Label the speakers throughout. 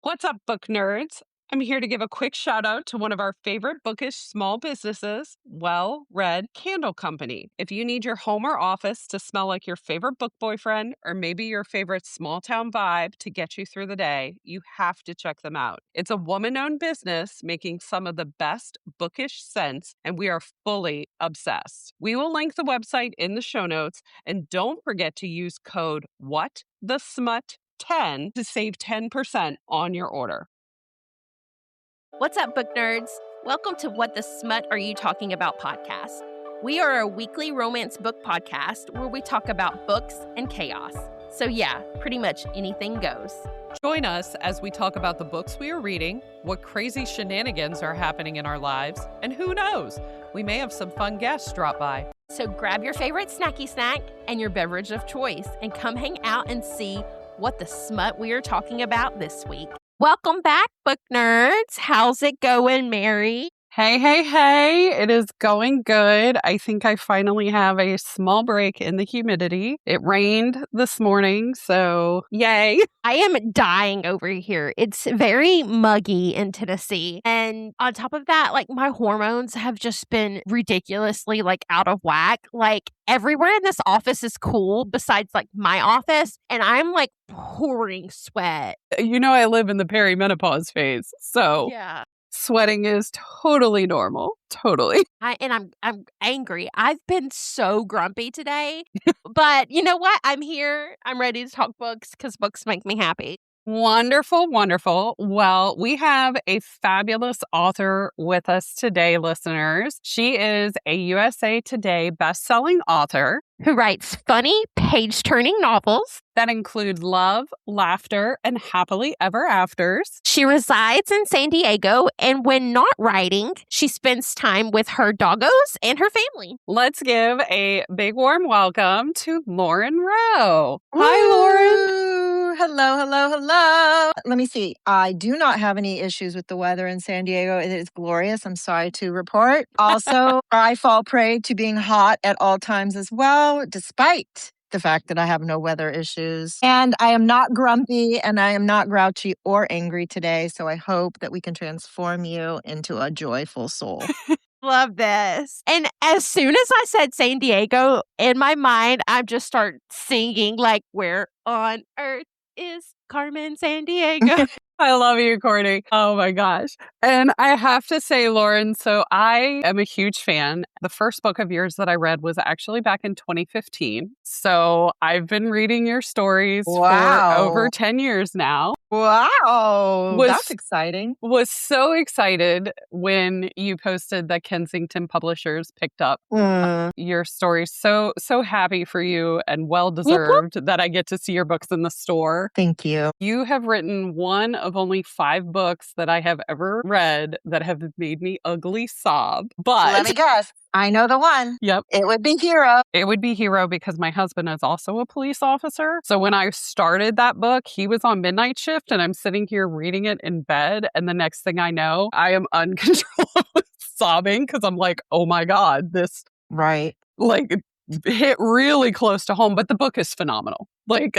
Speaker 1: What's up, book nerds? I'm here to give a quick shout out to one of our favorite bookish small businesses, Well Read Candle Company. If you need your home or office to smell like your favorite book boyfriend or maybe your favorite small town vibe to get you through the day, you have to check them out. It's a woman-owned business making some of the best bookish scents, and we are fully obsessed. We will link the website in the show notes, and don't forget to use code WHATTHESMUT10 to save 10% on your order.
Speaker 2: What's up, book nerds? Welcome to What the Smut Are You Talking About podcast. We are a weekly romance book podcast where we talk about books and chaos. So yeah, pretty much anything goes.
Speaker 3: Join us as we talk about the books we are reading, what crazy shenanigans are happening in our lives, and who knows, we may have some fun guests drop by.
Speaker 2: So grab your favorite snacky snack and your beverage of choice and come hang out and see what the smut we are talking about this week. Welcome back, book nerds. How's it going, Mary?
Speaker 1: Hey. It is going good. I think I finally have a small break in the humidity. It rained this morning, so yay.
Speaker 2: I am dying over here. It's very muggy in Tennessee. And on top of that, my hormones have just been ridiculously out of whack. Everywhere in this office is cool besides my office. And I'm pouring sweat.
Speaker 1: You know, I live in the perimenopause phase, so
Speaker 2: Yeah.
Speaker 1: sweating is totally normal. Totally.
Speaker 2: I'm angry. I've been so grumpy today. But you know what? I'm here. I'm ready to talk books because books make me happy.
Speaker 1: Wonderful. Well, we have a fabulous author with us today, listeners. She is a USA Today bestselling author
Speaker 2: Who writes funny, page-turning novels.
Speaker 1: that include love, laughter, and happily ever afters.
Speaker 2: She resides in San Diego, and when not writing, she spends time with her doggos and her family.
Speaker 1: Let's give a big warm welcome to Lauren Rowe. Hi, Lauren.
Speaker 4: Hello. Let me see. I do not have any issues with the weather in San Diego. It is glorious. I'm sorry to report. Also, I fall prey to being hot at all times as well, despite the fact that I have no weather issues. And I am not grumpy and I am not grouchy or angry today. So I hope that we can transform you into a joyful soul.
Speaker 2: Love this. And as soon as I said San Diego, in my mind, I just start singing where on earth is Carmen San Diego?
Speaker 1: I love you, Courtney. Oh my gosh. And I have to say, Lauren, so I am a huge fan. The first book of yours that I read was actually back in 2015. So I've been reading your stories
Speaker 4: Wow.
Speaker 1: for over 10 years now.
Speaker 4: Wow.
Speaker 1: Was-
Speaker 4: That's exciting.
Speaker 1: Was so excited when you posted that Kensington Publishers picked up your stories. So happy for you and well deserved that I get to see your books in the store.
Speaker 4: Thank you.
Speaker 1: You have written one of only 5 books that I have ever read that have made me ugly sob. But
Speaker 4: Let me guess. I know the one.
Speaker 1: Yep.
Speaker 4: It would be Hero.
Speaker 1: It would be Hero because my husband is also a police officer. So when I started that book, he was on midnight shift and I'm sitting here reading it in bed. And the next thing I know, I am uncontrollably sobbing because I'm like, oh my God, this
Speaker 4: Right.
Speaker 1: hit really close to home. But the book is phenomenal.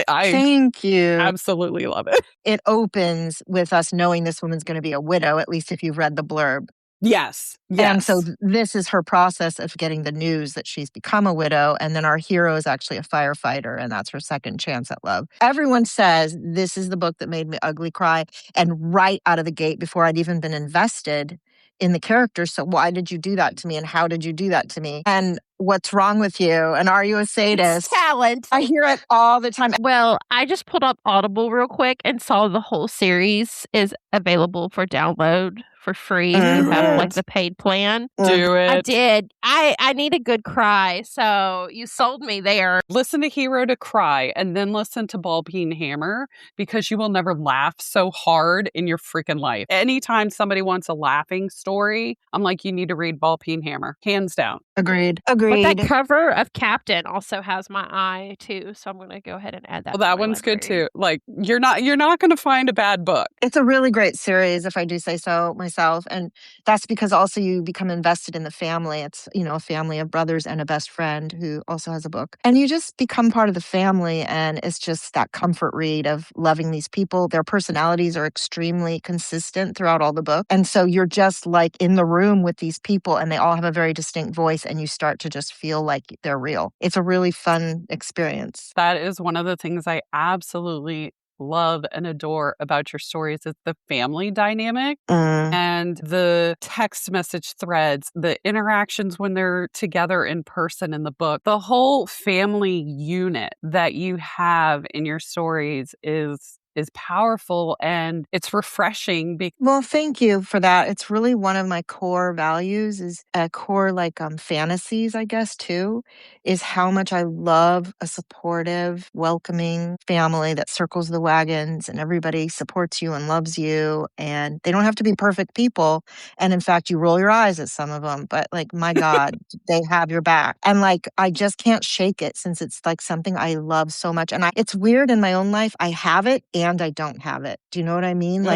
Speaker 1: I
Speaker 4: Thank you.
Speaker 1: absolutely love it.
Speaker 4: It opens with us knowing this woman's going to be a widow, at least if you've read the blurb.
Speaker 1: Yes.
Speaker 4: And so this is her process of getting the news that she's become a widow. And then our hero is actually a firefighter, and that's her second chance at love. Everyone says this is the book that made me ugly cry. And right out of the gate, before I'd even been invested in the characters. So why did you do that to me? And how did you do that to me? And what's wrong with you? And are you a sadist?
Speaker 2: Talent.
Speaker 4: I hear it all the time.
Speaker 2: Well, I just pulled up Audible real quick and saw the whole series is available for download for free. If you have the paid plan.
Speaker 1: Do it.
Speaker 2: I did. I need a good cry, so you sold me there.
Speaker 1: Listen to Hero to cry and then listen to Ball Peen Hammer because you will never laugh so hard in your freaking life. Anytime somebody wants a laughing story, I'm like, you need to read Ball Peen Hammer. Hands down.
Speaker 4: Agreed.
Speaker 2: But that
Speaker 4: agreed.
Speaker 2: cover of Captain also has my eye too, so I'm going to go ahead and add that
Speaker 3: Well,
Speaker 2: to
Speaker 3: that
Speaker 2: my
Speaker 3: one's good
Speaker 2: library.
Speaker 3: too. Like you're not going to find a bad book.
Speaker 4: It's a really great series, if I do say so myself. And that's because also you become invested in the family. It's, a family of brothers and a best friend who also has a book. And you just become part of the family. And it's just that comfort read of loving these people. Their personalities are extremely consistent throughout all the book. And so you're just like in the room with these people and they all have a very distinct voice and you start to just feel like they're real. It's a really fun experience.
Speaker 3: That is one of the things I absolutely love and adore about your stories is the family dynamic and the text message threads, the interactions when they're together in person in the book. The whole family unit that you have in your stories is powerful and it's refreshing.
Speaker 4: Well, thank you for that. It's really one of my core values is a core fantasies, I guess, too, is how much I love a supportive, welcoming family that circles the wagons and everybody supports you and loves you. And they don't have to be perfect people. And in fact, you roll your eyes at some of them, but my God, they have your back. And I just can't shake it since it's something I love so much. And it's weird in my own life. I have it and I don't have it. Do you know what I mean?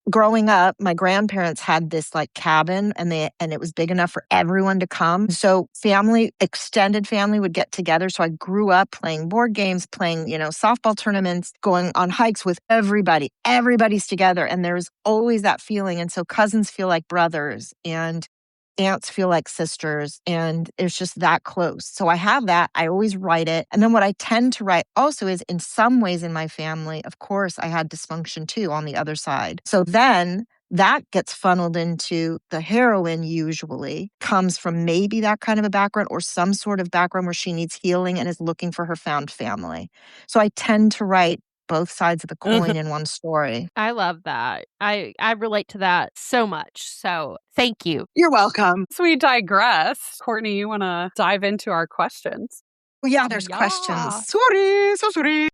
Speaker 4: Growing up, my grandparents had this cabin and it was big enough for everyone to come. So extended family would get together. So I grew up playing board games, playing, softball tournaments, going on hikes with everybody. Everybody's together and there's always that feeling. And so cousins feel like brothers and aunts feel like sisters and it's just that close. So I have that. I always write it. And then what I tend to write also is in some ways in my family, of course, I had dysfunction too on the other side. So then that gets funneled into the heroine usually comes from maybe that kind of a background or some sort of background where she needs healing and is looking for her found family. So I tend to write both sides of the coin in one story.
Speaker 2: I love that. I relate to that so much. So thank you.
Speaker 4: You're welcome.
Speaker 3: So we digress. Courtney, you want to dive into our questions?
Speaker 4: Well, yeah, there's
Speaker 2: Yeah.
Speaker 4: questions. Sorry, so sorry.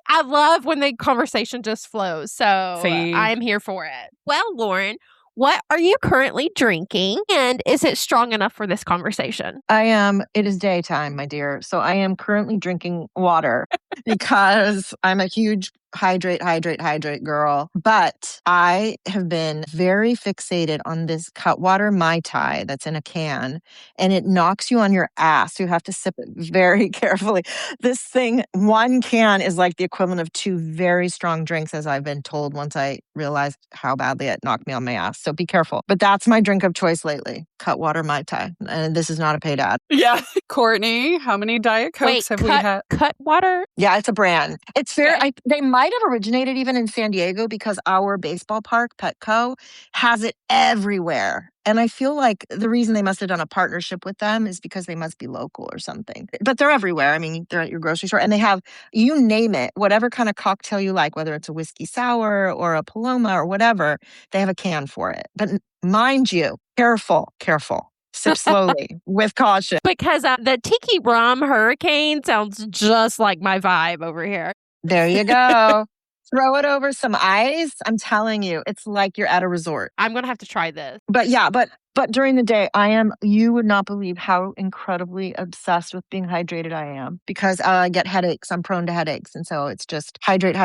Speaker 2: I love when the conversation just flows. So
Speaker 3: Same.
Speaker 2: I'm here for it. Well, Lauren, what are you currently drinking? And is it strong enough for this conversation?
Speaker 4: It is daytime, my dear. So I am currently drinking water because I'm a huge hydrate girl. But I have been very fixated on this Cutwater Mai Tai that's in a can and it knocks you on your ass. You have to sip it very carefully. This thing, one can is like the equivalent of two very strong drinks, as I've been told once I realized how badly it knocked me on my ass. So be careful. But that's my drink of choice lately, Cutwater Mai Tai. And this is not a paid ad.
Speaker 3: Yeah. Courtney, how many Diet Cokes have we had?
Speaker 2: Cutwater?
Speaker 4: Yeah, it's a brand. It's very,
Speaker 2: Okay.
Speaker 4: they might have originated even in San Diego because our baseball park, Petco, has it everywhere. And I feel like the reason they must have done a partnership with them is because they must be local or something. But they're everywhere. I mean, they're at your grocery store and they have, you name it, whatever kind of cocktail you like, whether it's a whiskey sour or a Paloma or whatever, they have a can for it. But mind you, careful. Sip slowly with caution.
Speaker 2: Because the Tiki Rum Hurricane sounds just like my vibe over here.
Speaker 4: There you go. Throw it over some ice. I'm telling you, it's like you're at a resort.
Speaker 2: I'm going to have to try this.
Speaker 4: But yeah, but during the day, you would not believe how incredibly obsessed with being hydrated I am because I get headaches. I'm prone to headaches. And so it's just hydrate.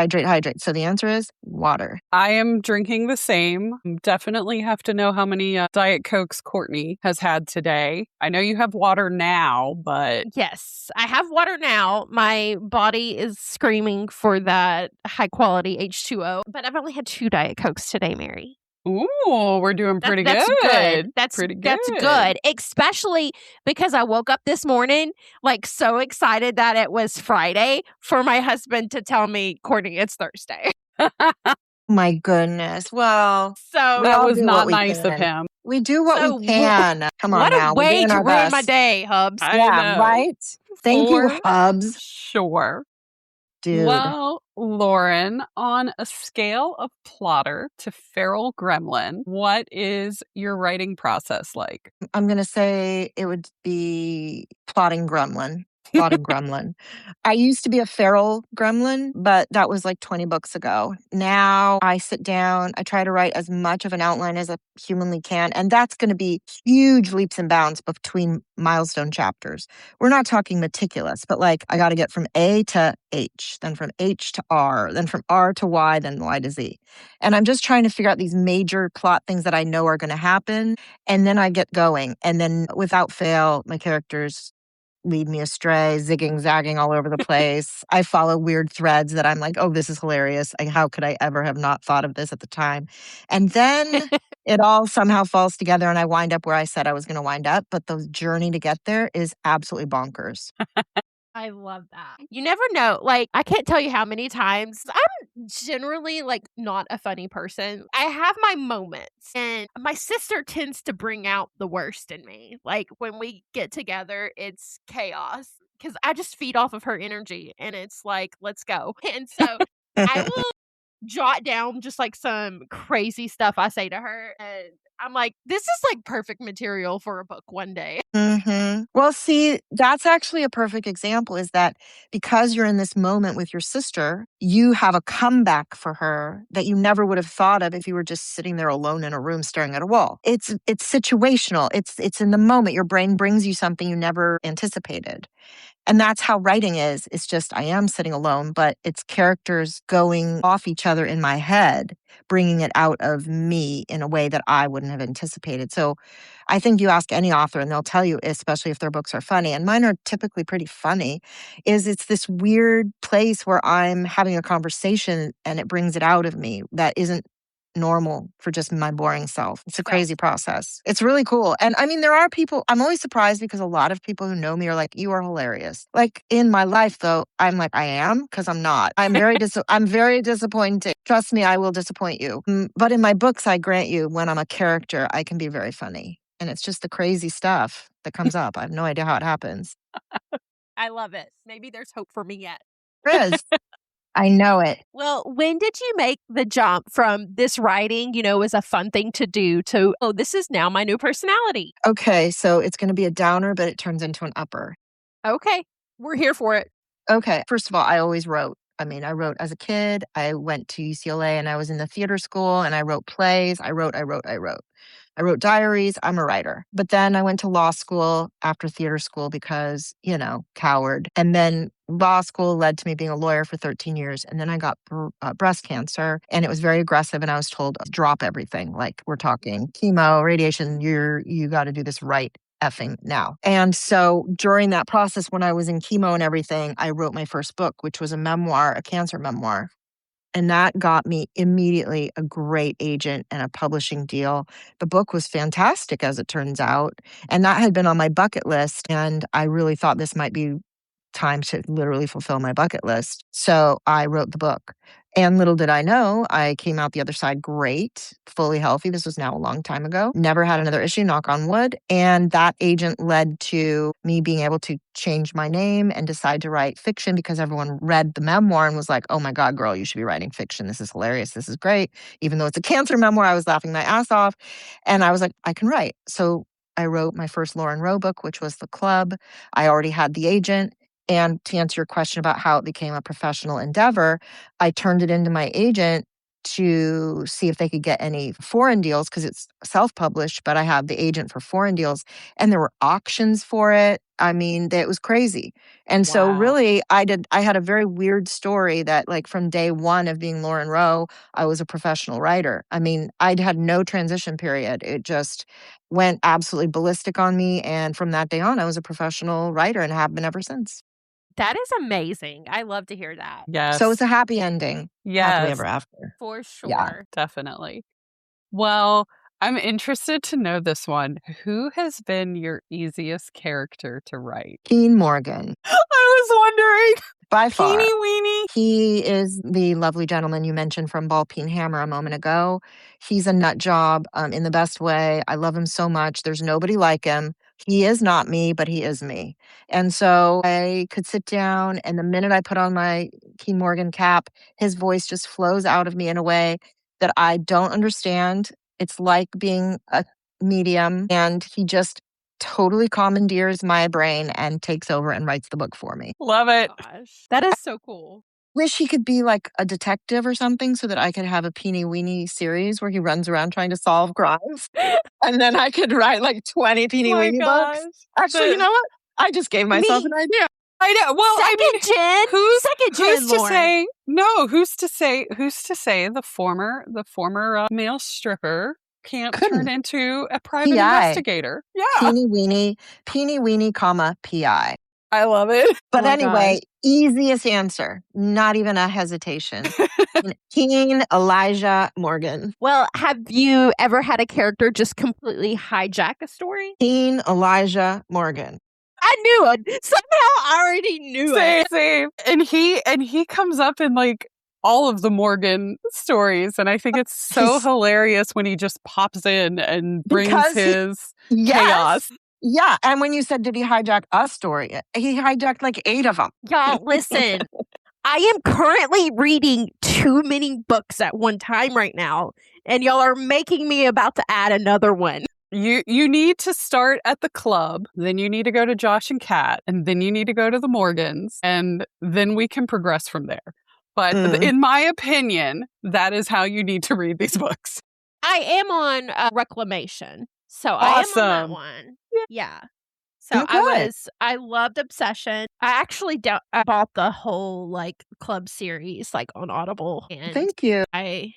Speaker 4: So the answer is water.
Speaker 3: I am drinking the same. Definitely have to know how many Diet Cokes Courtney has had today. I know you have water now, but...
Speaker 2: Yes, I have water now. My body is screaming for that high quality H2O, but I've only had 2 Diet Cokes today, Mary.
Speaker 3: Ooh, we're doing pretty
Speaker 2: That's
Speaker 3: good.
Speaker 2: That's
Speaker 3: pretty good.
Speaker 2: That's good, especially because I woke up this morning so excited that it was Friday for my husband to tell me, Courtney, it's Thursday.
Speaker 4: My goodness. Well,
Speaker 2: So
Speaker 3: That was not nice of him.
Speaker 4: we do what we can. Come on
Speaker 2: what
Speaker 4: now.
Speaker 2: a
Speaker 4: We're
Speaker 2: way
Speaker 4: doing
Speaker 2: to
Speaker 4: our
Speaker 2: ruin my
Speaker 4: best.
Speaker 2: day, Hubs.
Speaker 3: I
Speaker 4: Yeah,
Speaker 3: know.
Speaker 4: right? Thank you,
Speaker 3: For
Speaker 4: Hubs.
Speaker 3: sure.
Speaker 4: Dude.
Speaker 3: Well, Lauren, on a scale of plotter to feral gremlin, what is your writing process like?
Speaker 4: I'm going to say it would be plotting gremlin. Bought a gremlin. I used to be a feral gremlin, but that was like 20 books ago. Now I sit down, I try to write as much of an outline as I humanly can. And that's going to be huge leaps and bounds between milestone chapters. We're not talking meticulous, but like I got to get from A to H, then from H to R, then from R to Y, then Y to Z. And I'm just trying to figure out these major plot things that I know are going to happen. And then I get going. And then without fail, my characters lead me astray, zigging, zagging all over the place. I follow weird threads that I'm like, oh, this is hilarious. How could I ever have not thought of this at the time? And then it all somehow falls together and I wind up where I said I was going to wind up. But the journey to get there is absolutely bonkers.
Speaker 2: I love that. You never know. Like, I can't tell you how many times I'm generally like not a funny person. I have my moments, and my sister tends to bring out the worst in me. Like, when we get together, it's chaos because I just feed off of her energy, and it's like, let's go. And so I will jot down just like some crazy stuff I say to her, and I'm like, this is like perfect material for a book one day.
Speaker 4: Well, see, that's actually a perfect example is that because you're in this moment with your sister, you have a comeback for her that you never would have thought of if you were just sitting there alone in a room staring at a wall. It's situational. It's in the moment. Your brain brings you something you never anticipated. And that's how writing is. It's just I am sitting alone, but it's characters going off each other in my head, bringing it out of me in a way that I wouldn't have anticipated. So I think you ask any author and they'll tell you, especially if their books are funny, and mine are typically pretty funny, is it's this weird place where I'm having a conversation and it brings it out of me that isn't normal for just my boring self. It's a crazy process. It's really cool. And I mean, there are people, I'm always surprised because a lot of people who know me are like, you are hilarious. Like in my life though, I'm like, I am because I'm not. I'm very disappointed. Trust me, I will disappoint you. But in my books, I grant you, when I'm a character, I can be very funny. And it's just the crazy stuff that comes up. I have no idea how it happens.
Speaker 2: I love it. Maybe there's hope for me yet.
Speaker 4: There is. I know it.
Speaker 2: Well, when did you make the jump from this writing, is a fun thing to do to, oh, this is now my new personality?
Speaker 4: Okay, so it's going to be a downer, but it turns into an upper.
Speaker 2: Okay, we're here for it.
Speaker 4: Okay, first of all, I always wrote. I mean, I wrote as a kid. I went to UCLA and I was in the theater school and I wrote plays. I wrote. I wrote diaries. I'm a writer. But then I went to law school after theater school because, coward. And then law school led to me being a lawyer for 13 years. And then I got breast cancer and it was very aggressive. And I was told, drop everything. Like we're talking chemo, radiation, you got to do this right effing now. And so during that process, when I was in chemo and everything, I wrote my first book, which was a memoir, a cancer memoir. And that got me immediately a great agent and a publishing deal. The book was fantastic, as it turns out. And that had been on my bucket list. And I really thought this might be time to literally fulfill my bucket list. So I wrote the book. And little did I know, I came out the other side great, fully healthy. This was now a long time ago. Never had another issue, knock on wood. And that agent led to me being able to change my name and decide to write fiction because everyone read the memoir and was like, oh my God, girl, you should be writing fiction. This is hilarious. This is great. Even though it's a cancer memoir, I was laughing my ass off. And I was like, I can write. So I wrote my first Lauren Rowe book, which was The Club. I already had the agent. And to answer your question about how it became a professional endeavor, I turned it into my agent to see if they could get any foreign deals because it's self-published, but I have the agent for foreign deals and there were auctions for it. I mean, it was crazy. And so really I had a very weird story that like from day one of being Lauren Rowe, I was a professional writer. I mean, I'd had no transition period. It just went absolutely ballistic on me. And from that day on, I was a professional writer and have been ever since.
Speaker 2: That is amazing. I love to hear that.
Speaker 3: Yes.
Speaker 4: So it's a happy ending. Happily ever
Speaker 3: Yes,
Speaker 4: after.
Speaker 2: For sure.
Speaker 4: Yeah.
Speaker 3: definitely. Well, I'm interested to know this one. Who has been your easiest character to write?
Speaker 4: Keen Morgan,
Speaker 3: I was wondering.
Speaker 4: by far.
Speaker 3: Teeny weeny.
Speaker 4: He is the lovely gentleman you mentioned from Ball Peen Hammer a moment ago. He's a nut job in the best way. I love him so much. There's nobody like him. He is not me, but he is me. And so I could sit down, and the minute I put on my Keen Morgan cap, his voice just flows out of me in a way that I don't understand. It's like being a medium, and he just totally commandeers my brain and takes over and writes the book for me.
Speaker 3: Love it.
Speaker 2: Gosh, that is so cool.
Speaker 4: Wish he could be like a detective or something so that I could have a Peeny Weeny series where he runs around trying to solve crimes. And then I could write like 20 Peeny
Speaker 3: My
Speaker 4: Weeny books.
Speaker 3: gosh.
Speaker 4: Actually, you know what? I just gave myself
Speaker 2: Me-
Speaker 4: an idea.
Speaker 3: I know. Well, I mean,
Speaker 2: Second gen.
Speaker 3: who's to
Speaker 2: Lauren.
Speaker 3: say? No, who's to say the former male stripper can't turn
Speaker 4: Couldn't.
Speaker 3: into a private
Speaker 4: PI.
Speaker 3: investigator? Yeah,
Speaker 4: Peeny Weeny, comma, PI.
Speaker 3: I love it.
Speaker 4: But
Speaker 3: Oh my
Speaker 4: anyway, easiest answer, not even a hesitation. King Elijah Morgan.
Speaker 2: Well, have you ever had a character just completely hijack a story?
Speaker 4: King Elijah Morgan.
Speaker 2: I knew it. Somehow I already knew it.
Speaker 3: Same. And he comes up in like all of the Morgan stories, and I think it's so hilarious when he just pops in and brings
Speaker 4: Because
Speaker 3: his
Speaker 4: Yes.
Speaker 3: chaos.
Speaker 4: Yeah. And when you said, did he hijack a story? He hijacked like 8 of them.
Speaker 2: Y'all, listen. I am currently reading too many books at one time right now, and y'all are making me about to add another one.
Speaker 3: You need to start at the club, then you need to go to Josh and Kat, and then you need to go to the Morgans, and then we can progress from there. But in my opinion, that is how you need to read these books.
Speaker 2: I am on Reclamation, so I am on that
Speaker 3: Awesome.
Speaker 2: one. Yeah. So
Speaker 4: You're good.
Speaker 2: I loved Obsession. I actually I bought the whole like club series like on Audible, and
Speaker 4: Thank you.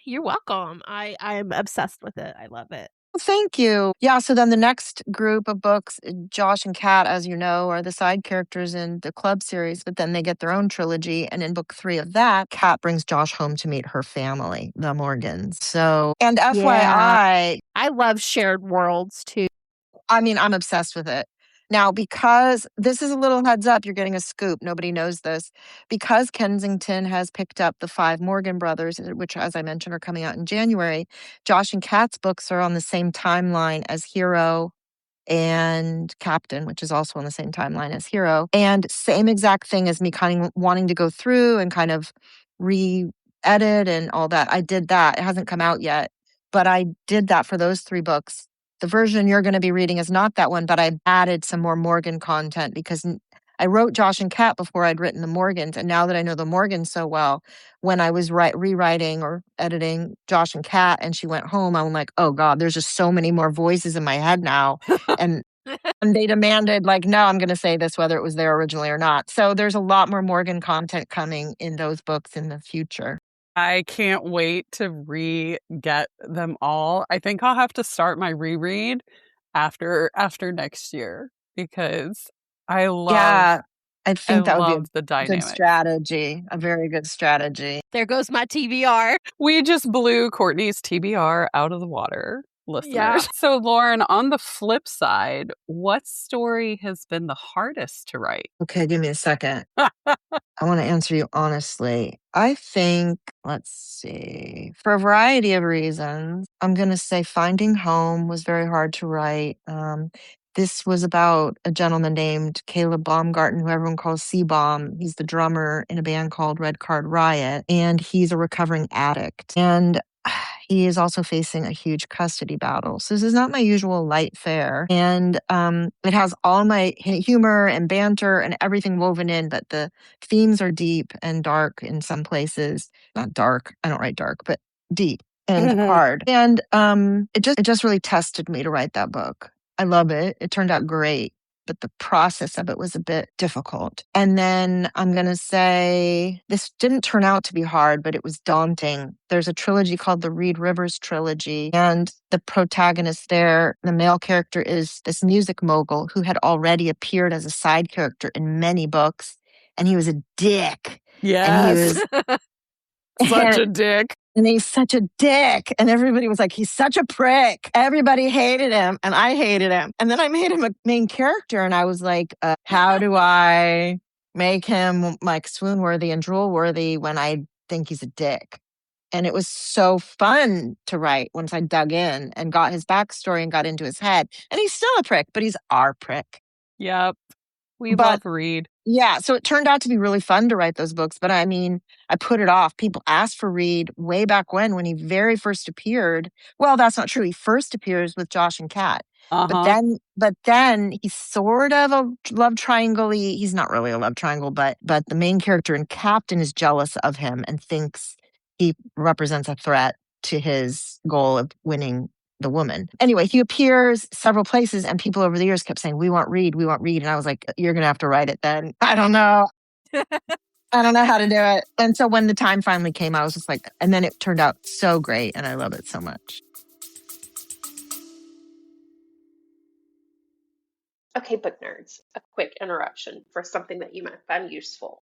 Speaker 2: you're welcome. I'm obsessed with it. I love it.
Speaker 4: Thank you. Yeah. So then the next group of books, Josh and Kat, as you know, are the side characters in the club series, but then they get their own trilogy. And in book 3 of that, Kat brings Josh home to meet her family, the Morgans. So, and FYI,
Speaker 2: I love shared worlds too.
Speaker 4: I mean, I'm obsessed with it. Now, because this is a little heads up, you're getting a scoop. Nobody knows this. Because Kensington has picked up the 5 Morgan brothers, which, as I mentioned, are coming out in January, Josh and Kat's books are on the same timeline as Hero and Captain, which is also on the same timeline as Hero. And same exact thing as me kind of wanting to go through and kind of re-edit and all that. I did that. It hasn't come out yet, but I did that for those 3 books. The version you're going to be reading is not that one, but I added some more Morgan content because I wrote Josh and Kat before I'd written the Morgans. And now that I know the Morgans so well, when I was rewriting or editing Josh and Kat and she went home, I'm like, oh God, there's just so many more voices in my head now. and they demanded like, no, I'm going to say this whether it was there originally or not. So there's a lot more Morgan content coming in those books in the future.
Speaker 3: I can't wait to re-get them all. I think I'll have to start my reread after next year because I love
Speaker 4: I think that would be
Speaker 3: the
Speaker 4: a
Speaker 3: dynamic.
Speaker 4: good strategy, a very good strategy.
Speaker 2: There goes my TBR.
Speaker 3: We just blew Courtney's TBR out of the water, listeners.
Speaker 2: Yeah.
Speaker 3: So, Lauren, on the flip side, what story has been the hardest to write?
Speaker 4: Okay, give me a second. I want to answer you honestly. I think, let's see, for a variety of reasons, I'm going to say Finding Home was very hard to write. This was about a gentleman named Caleb Baumgarten, who everyone calls C-Bomb. He's the drummer in a band called Red Card Riot, and he's a recovering addict. And he is also facing a huge custody battle. So this is not my usual light fare. And it has all my humor and banter and everything woven in, but the themes are deep and dark in some places. Not dark. I don't write dark, but deep and hard. And it just really tested me to write that book. I love it. It turned out great. But the process of it was a bit difficult. And then I'm going to say this didn't turn out to be hard, but it was daunting. There's a trilogy called the Reed Rivers trilogy. And the protagonist there, the male character, is this music mogul who had already appeared as a side character in many books. And he was a dick.
Speaker 3: Yes.
Speaker 4: And he was
Speaker 3: such a dick.
Speaker 4: And he's such a dick. And everybody was like, he's such a prick. Everybody hated him. And I hated him. And then I made him a main character. And I was like, how do I make him like swoon worthy and drool worthy when I think he's a dick? And it was so fun to write once I dug in and got his backstory and got into his head. And he's still a prick, but he's our prick.
Speaker 3: Yep. We love Reed.
Speaker 4: Yeah. So it turned out to be really fun to write those books. But I mean, I put it off. People asked for Reed way back when he very first appeared. Well, that's not true. He first appears with Josh and Kat. But
Speaker 3: Uh-huh.
Speaker 4: then he's sort of a love triangle. He's not really a love triangle, but the main character in Captain is jealous of him and thinks he represents a threat to his goal of winning the woman. Anyway, he appears several places, and people over the years kept saying, "We want Reed, we want Reed." And I was like, "You're gonna have to write it then." I don't know. I don't know how to do it. And so when the time finally came, I was just like, and then it turned out so great, and I love it so much.
Speaker 5: Okay, book nerds, a quick interruption for something that you might find useful.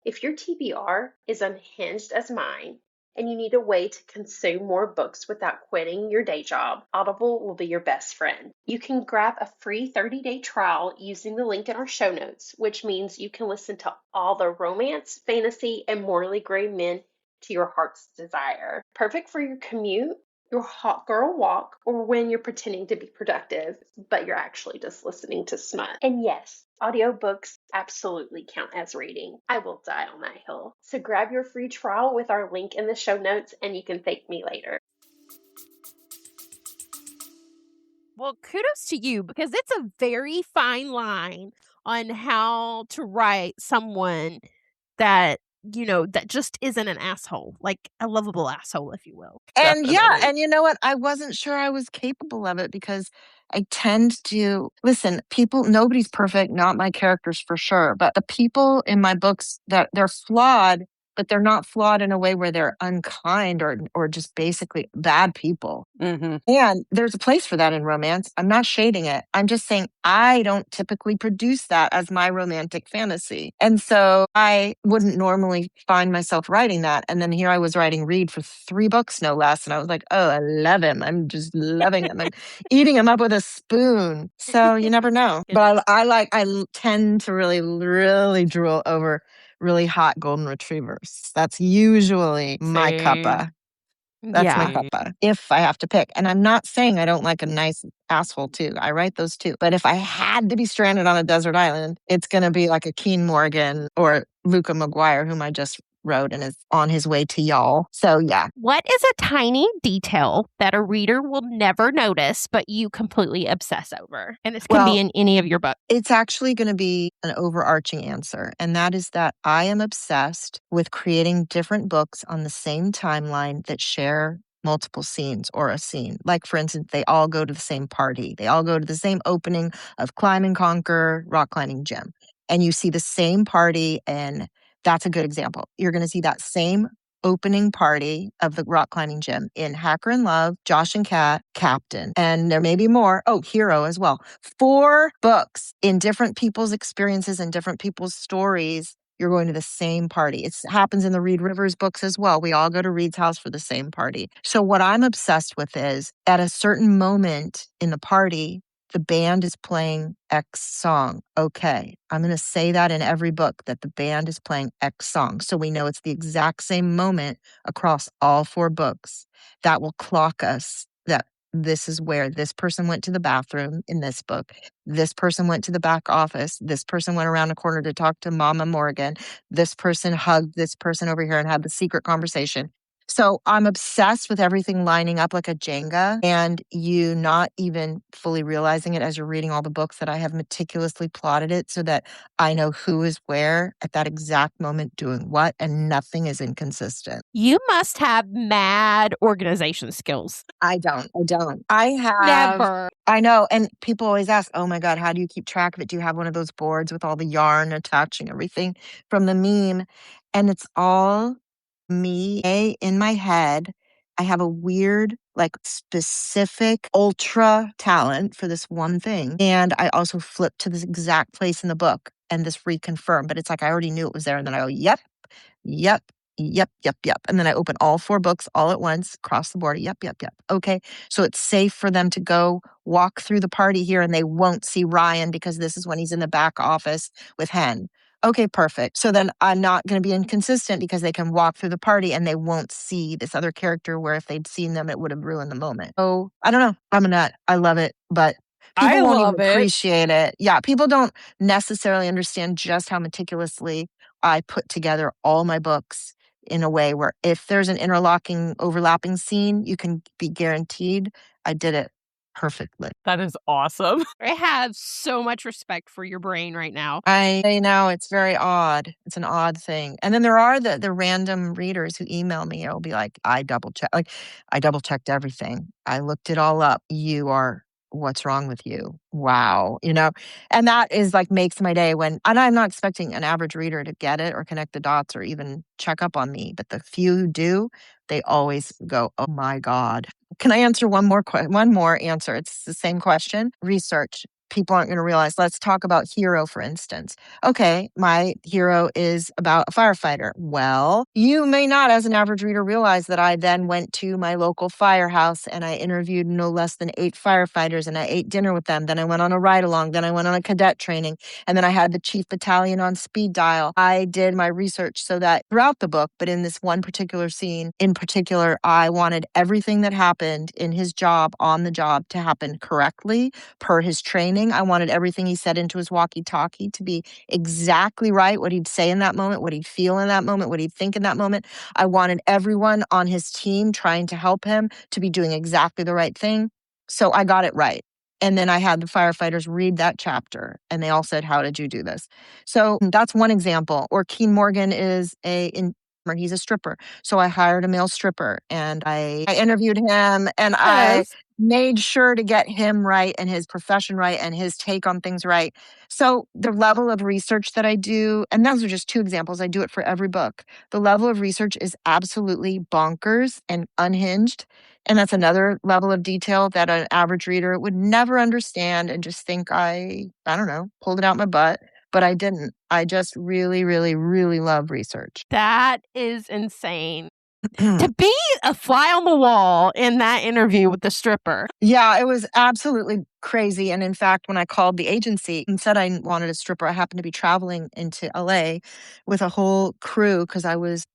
Speaker 5: If your TBR is unhinged as mine and you need a way to consume more books without quitting your day job, Audible will be your best friend. You can grab a free 30-day trial using the link in our show notes, which means you can listen to all the romance, fantasy, and morally gray men to your heart's desire. Perfect for your commute, your hot girl walk, or when you're pretending to be productive, but you're actually just listening to smut. And yes, audiobooks absolutely count as reading. I will die on that hill. So grab your free trial with our link in the show notes and you can thank me later.
Speaker 2: Well, kudos to you because it's a very fine line on how to write someone that, that just isn't an asshole, like a lovable asshole, if you will.
Speaker 4: And yeah,
Speaker 3: Definitely.
Speaker 4: and you know what? I wasn't sure I was capable of it because I tend to listen, nobody's perfect, not my characters for sure, but the people in my books that they're flawed, but they're not flawed in a way where they're unkind or just basically bad people.
Speaker 3: Mm-hmm.
Speaker 4: And there's a place for that in romance. I'm not shading it. I'm just saying I don't typically produce that as my romantic fantasy. And so I wouldn't normally find myself writing that. And then here I was writing Reed for 3 books, no less. And I was like, oh, I love him. I'm just loving him. I'm eating him up with a spoon. So you never know. But I tend to really, really drool over really hot golden retrievers. That's usually my
Speaker 3: Same.
Speaker 4: cuppa. That's my
Speaker 2: Yeah.
Speaker 4: cuppa, if I have to pick. And I'm not saying I don't like a nice asshole too. I write those too. But if I had to be stranded on a desert island, it's going to be like a Keen Morgan or Luca McGuire, whom I just wrote and is on his way to y'all. So yeah.
Speaker 2: What is a tiny detail that a reader will never notice, but you completely obsess over? And this can be in any of your books.
Speaker 4: It's actually going to be an overarching answer. And that is that I am obsessed with creating different books on the same timeline that share multiple scenes or a scene. Like, for instance, they all go to the same party. They all go to the same opening of Climb and Conquer, Rock Climbing Gym. And you see the same party, and that's a good example. You're going to see that same opening party of the rock climbing gym in Hacker in Love, Josh and Kat, Captain, and there may be more. Oh, Hero as well. 4 books in different people's experiences and different people's stories. You're going to the same party. It happens in the Reed Rivers books as well. We all go to Reed's house for the same party. So what I'm obsessed with is at a certain moment in the party, the band is playing X song. Okay, I'm going to say that in every book that the band is playing X song. So we know it's the exact same moment across all 4 books. That will clock us that this is where this person went to the bathroom in this book. This person went to the back office. This person went around a corner to talk to Mama Morgan. This person hugged this person over here and had the secret conversation. So I'm obsessed with everything lining up like a Jenga and you not even fully realizing it as you're reading all the books that I have meticulously plotted it so that I know who is where at that exact moment doing what and nothing is inconsistent.
Speaker 2: You must have mad organization skills.
Speaker 4: I don't. I have.
Speaker 2: Never.
Speaker 4: I know. And people always ask, oh my God, how do you keep track of it? Do you have one of those boards with all the yarn attaching everything from the meme? And it's all me in my head. I have a weird, like specific ultra talent for this one thing. And I also flip to this exact place in the book and this reconfirm. But it's like I already knew it was there. And then I go, yep, yep, yep, yep, yep. And then I open all 4 books all at once, across the board. Yep, yep, yep. Okay. So it's safe for them to go walk through the party here and they won't see Ryan because this is when he's in the back office with Hen. Okay, perfect. So then I'm not going to be inconsistent because they can walk through the party and they won't see this other character where if they'd seen them, it would have ruined the moment. So I don't know. I'm a nut. I love it. But people
Speaker 3: I
Speaker 4: won't even
Speaker 3: love it.
Speaker 4: appreciate it. Yeah, people don't necessarily understand just how meticulously I put together all my books in a way where if there's an interlocking, overlapping scene, you can be guaranteed I did it perfectly.
Speaker 3: That is awesome.
Speaker 2: I have so much respect for your brain right now.
Speaker 4: I know it's very odd. It's an odd thing. And then there are the random readers who email me. It'll be like, I double checked everything. I looked it all up. What's wrong with you? Wow. And that is like makes my day and I'm not expecting an average reader to get it or connect the dots or even check up on me. But the few who do, they always go, oh my God. Can I answer one more answer? It's the same question. Research. People aren't going to realize. Let's talk about hero, for instance. Okay, my hero is about a firefighter. Well, you may not, as an average reader, realize that I then went to my local firehouse and I interviewed no less than 8 firefighters and I ate dinner with them. Then I went on a ride along. Then I went on a cadet training. And then I had the chief battalion on speed dial. I did my research so that throughout the book, but in this one particular scene in particular, I wanted everything that happened in his job on the job to happen correctly per his training. I wanted everything he said into his walkie-talkie to be exactly right, what he'd say in that moment, what he'd feel in that moment, what he'd think in that moment. I wanted everyone on his team trying to help him to be doing exactly the right thing. So I got it right. And then I had the firefighters read that chapter and they all said, how did you do this? So that's one example. Or Keen Morgan he's a stripper. So I hired a male stripper and I interviewed him and I
Speaker 2: Yes.
Speaker 4: made sure to get him right and his profession right and his take on things right. So the level of research that I do, and those are just 2 examples, I do it for every book. The level of research is absolutely bonkers and unhinged. And that's another level of detail that an average reader would never understand and just think I don't know, pulled it out my butt. But I didn't. I just really, really, really love research.
Speaker 2: That is insane. To be a fly on the wall in that interview with the stripper.
Speaker 4: Yeah, it was absolutely crazy. And in fact, when I called the agency and said I wanted a stripper, I happened to be traveling into LA with a whole crew because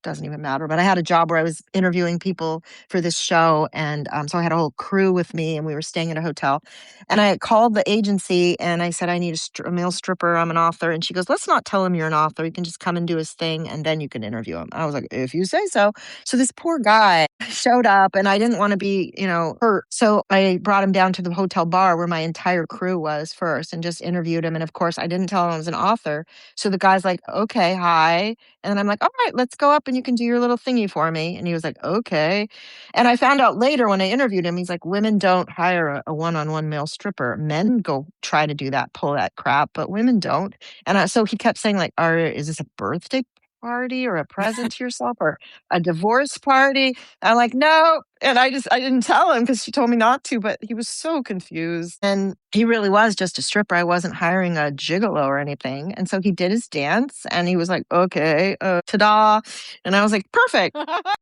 Speaker 4: doesn't even matter, but I had a job where I was interviewing people for this show. And so I had a whole crew with me and we were staying at a hotel. And I called the agency and I said, I need a male stripper. I'm an author. And she goes, let's not tell him you're an author. You can just come and do his thing and then you can interview him. I was like, if you say so. So this poor guy showed up and I didn't want to be, hurt. So I brought him down to the hotel bar where my entire crew was first and just interviewed him. And of course, I didn't tell him I was an author. So the guy's like, okay, hi. And then I'm like, all right, let's go up and you can do your little thingy for me. And he was like, okay. And I found out later when I interviewed him, he's like, women don't hire a one-on-one male stripper. Men go try to do that, pull that crap, but women don't. And so he kept saying like, is this a birthday party or a present to yourself or a divorce party? I'm like, no. And I didn't tell him because she told me not to, but he was so confused. And he really was just a stripper. I wasn't hiring a gigolo or anything. And so he did his dance and he was like, okay, ta-da. And I was like, perfect.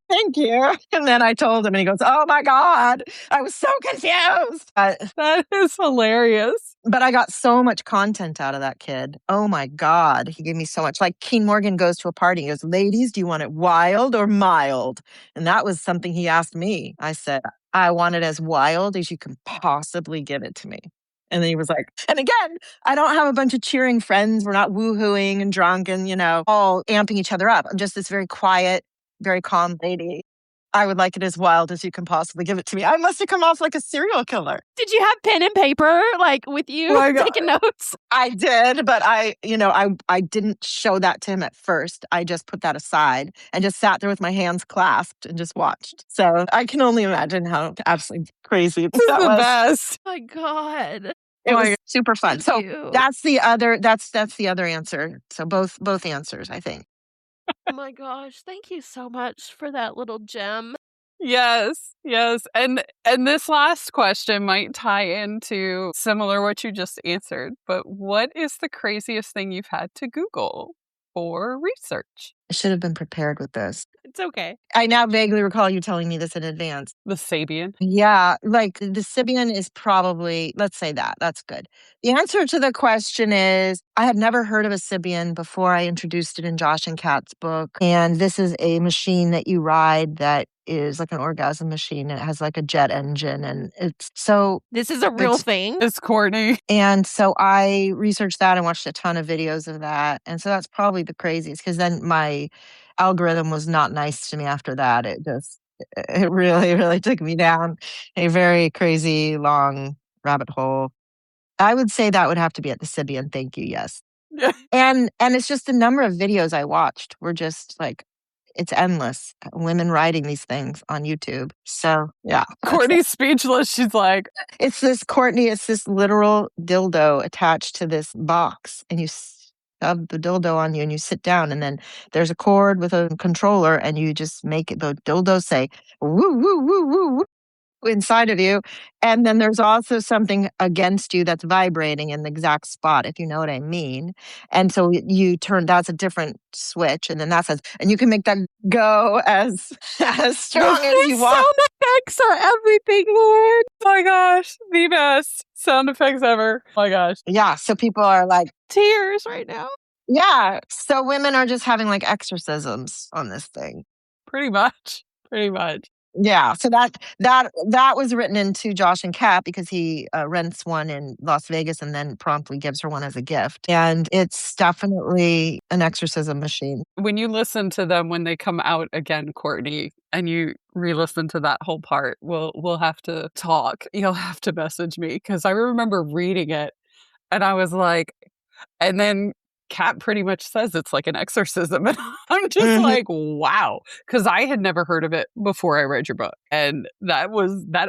Speaker 4: Thank you. And then I told him and he goes, oh my God, I was so confused.
Speaker 3: That is hilarious.
Speaker 4: But I got so much content out of that kid. Oh my God. He gave me so much. Like King Morgan goes to a party. He goes, ladies, do you want it wild or mild? And that was something he asked me. I said, I want it as wild as you can possibly give it to me. And then he was like, and again, I don't have a bunch of cheering friends. We're not woohooing and drunk and, all amping each other up. I'm just this very quiet, very calm lady. I would like it as wild as you can possibly give it to me. I must have come off like a serial killer.
Speaker 2: Did you have pen and paper with you taking notes?
Speaker 4: I did, but I didn't show that to him at first. I just put that aside and just sat there with my hands clasped and just watched. So I can only imagine how absolutely crazy
Speaker 3: This is
Speaker 4: that
Speaker 3: the
Speaker 4: was.
Speaker 3: best.
Speaker 2: Oh my God.
Speaker 4: It was super fun.
Speaker 2: Thank
Speaker 4: So
Speaker 2: you.
Speaker 4: that's the other answer. So both answers, I think.
Speaker 2: Oh my gosh. Thank you so much for that little gem.
Speaker 3: Yes, yes. And this last question might tie into similar what you just answered, but what is the craziest thing you've had to Google for research?
Speaker 4: I should have been prepared with this.
Speaker 2: It's okay.
Speaker 4: I now vaguely recall you telling me this in advance.
Speaker 3: The Sabian?
Speaker 4: Yeah, like the Sibian is probably, let's say that. That's good. The answer to the question is I had never heard of a Sibian before I introduced it in Josh and Kat's book. And this is a machine that you ride that is like an orgasm machine. It has like a jet engine and it's so.
Speaker 2: This is a real thing.
Speaker 3: It's Courtney.
Speaker 4: And so I researched that and watched a ton of videos of that. And so that's probably the craziest because then my algorithm was not nice to me after that. It really, really took me down a very crazy, long rabbit hole. I would say that would have to be at the Sibian. Thank you. Yes.
Speaker 3: Yeah.
Speaker 4: And it's just the number of videos I watched were just like, it's endless. Women writing these things on YouTube. So yeah.
Speaker 3: Courtney's speechless. She's like,
Speaker 4: It's this, Courtney, it's this literal dildo attached to this box, and you shove the dildo on you and you sit down, and then there's a cord with a controller, and you just make the dildo say woo, woo, woo, woo, woo inside of you. And then there's also something against you that's vibrating in the exact spot, if you know what I mean. And so you turn, that's a different switch. And then that says, and you can make that go as, as strong as you want.
Speaker 2: Sound effects are everything, Lord.
Speaker 3: oh my gosh, the best sound effects ever. Oh my gosh.
Speaker 4: Yeah. So people are like,
Speaker 2: Tears right now.
Speaker 4: yeah. So women are just having like exorcisms on this thing.
Speaker 3: Pretty much. Pretty much.
Speaker 4: Yeah, so that was written into Josh and Kat because he rents one in Las Vegas and then promptly gives her one as a gift. And it's definitely an exorcism machine.
Speaker 3: When you listen to them when they come out again, Courtney, and you re-listen to that whole part, we'll have to talk. You'll have to message me because I remember reading it and I was like, and then Kat pretty much says it's like an exorcism. And I'm just like, wow. Because I had never heard of it before I read your book. And that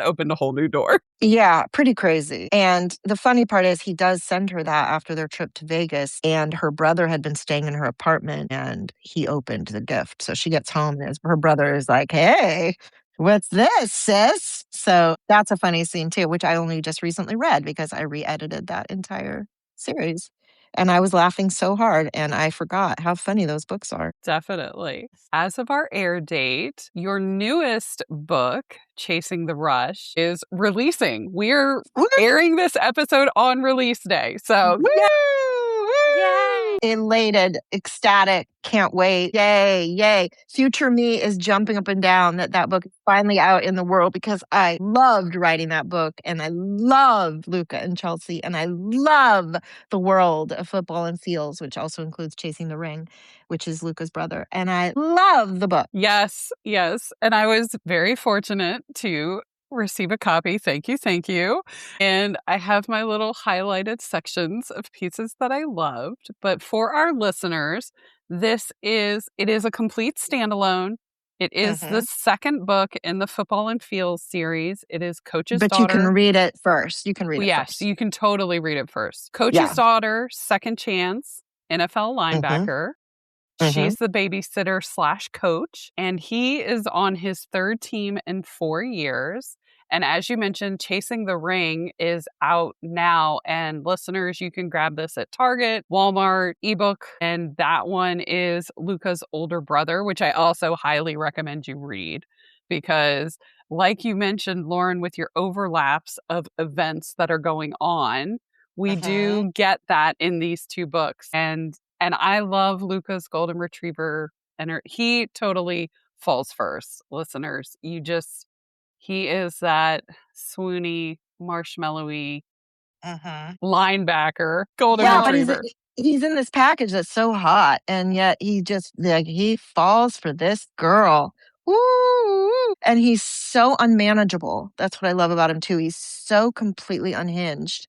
Speaker 3: opened a whole new door.
Speaker 4: Yeah, pretty crazy. And the funny part is he does send her that after their trip to Vegas. And her brother had been staying in her apartment and he opened the gift. So she gets home and her brother is like, hey, what's this, sis? So that's a funny scene too, which I only just recently read because I re-edited that entire series. And I was laughing so hard and I forgot how funny those books are.
Speaker 3: Definitely. As of our air date, your newest book, Chasing the Rush, is releasing. We're airing this episode on release day. So,
Speaker 4: Yay! Elated, ecstatic, can't wait. Yay, yay. Future me is jumping up and down that book is finally out in the world because I loved writing that book and I love Luca and Chelsea and I love the world of football and feels, which also includes Chasing the Ring, which is Luca's brother. And I love the book.
Speaker 3: yes, yes. And I was very fortunate to receive a copy. Thank you. Thank you. And I have my little highlighted sections of pieces that I loved. But for our listeners, it is a complete standalone. It is the second book in the Football and Feels series. It is Coach's
Speaker 4: But
Speaker 3: Daughter.
Speaker 4: you can read it first. You can read it
Speaker 3: yes,
Speaker 4: first.
Speaker 3: you can totally read it first. Coach's Daughter, Second Chance, NFL linebacker. She's the babysitter / coach, and he is on his third team in 4 years. And as you mentioned, Chasing the Ring is out now. And listeners, you can grab this at Target, Walmart, ebook. And that one is Luca's older brother, which I also highly recommend you read because, like you mentioned, Lauren, with your overlaps of events that are going on, we do get that in these two books. And I love Luca's golden retriever, and he totally falls first. Listeners, he is that swoony, marshmallowy linebacker, golden retriever.
Speaker 4: But he's in this package that's so hot, and yet he falls for this girl. Woo! And he's so unmanageable. That's what I love about him too. He's so completely unhinged,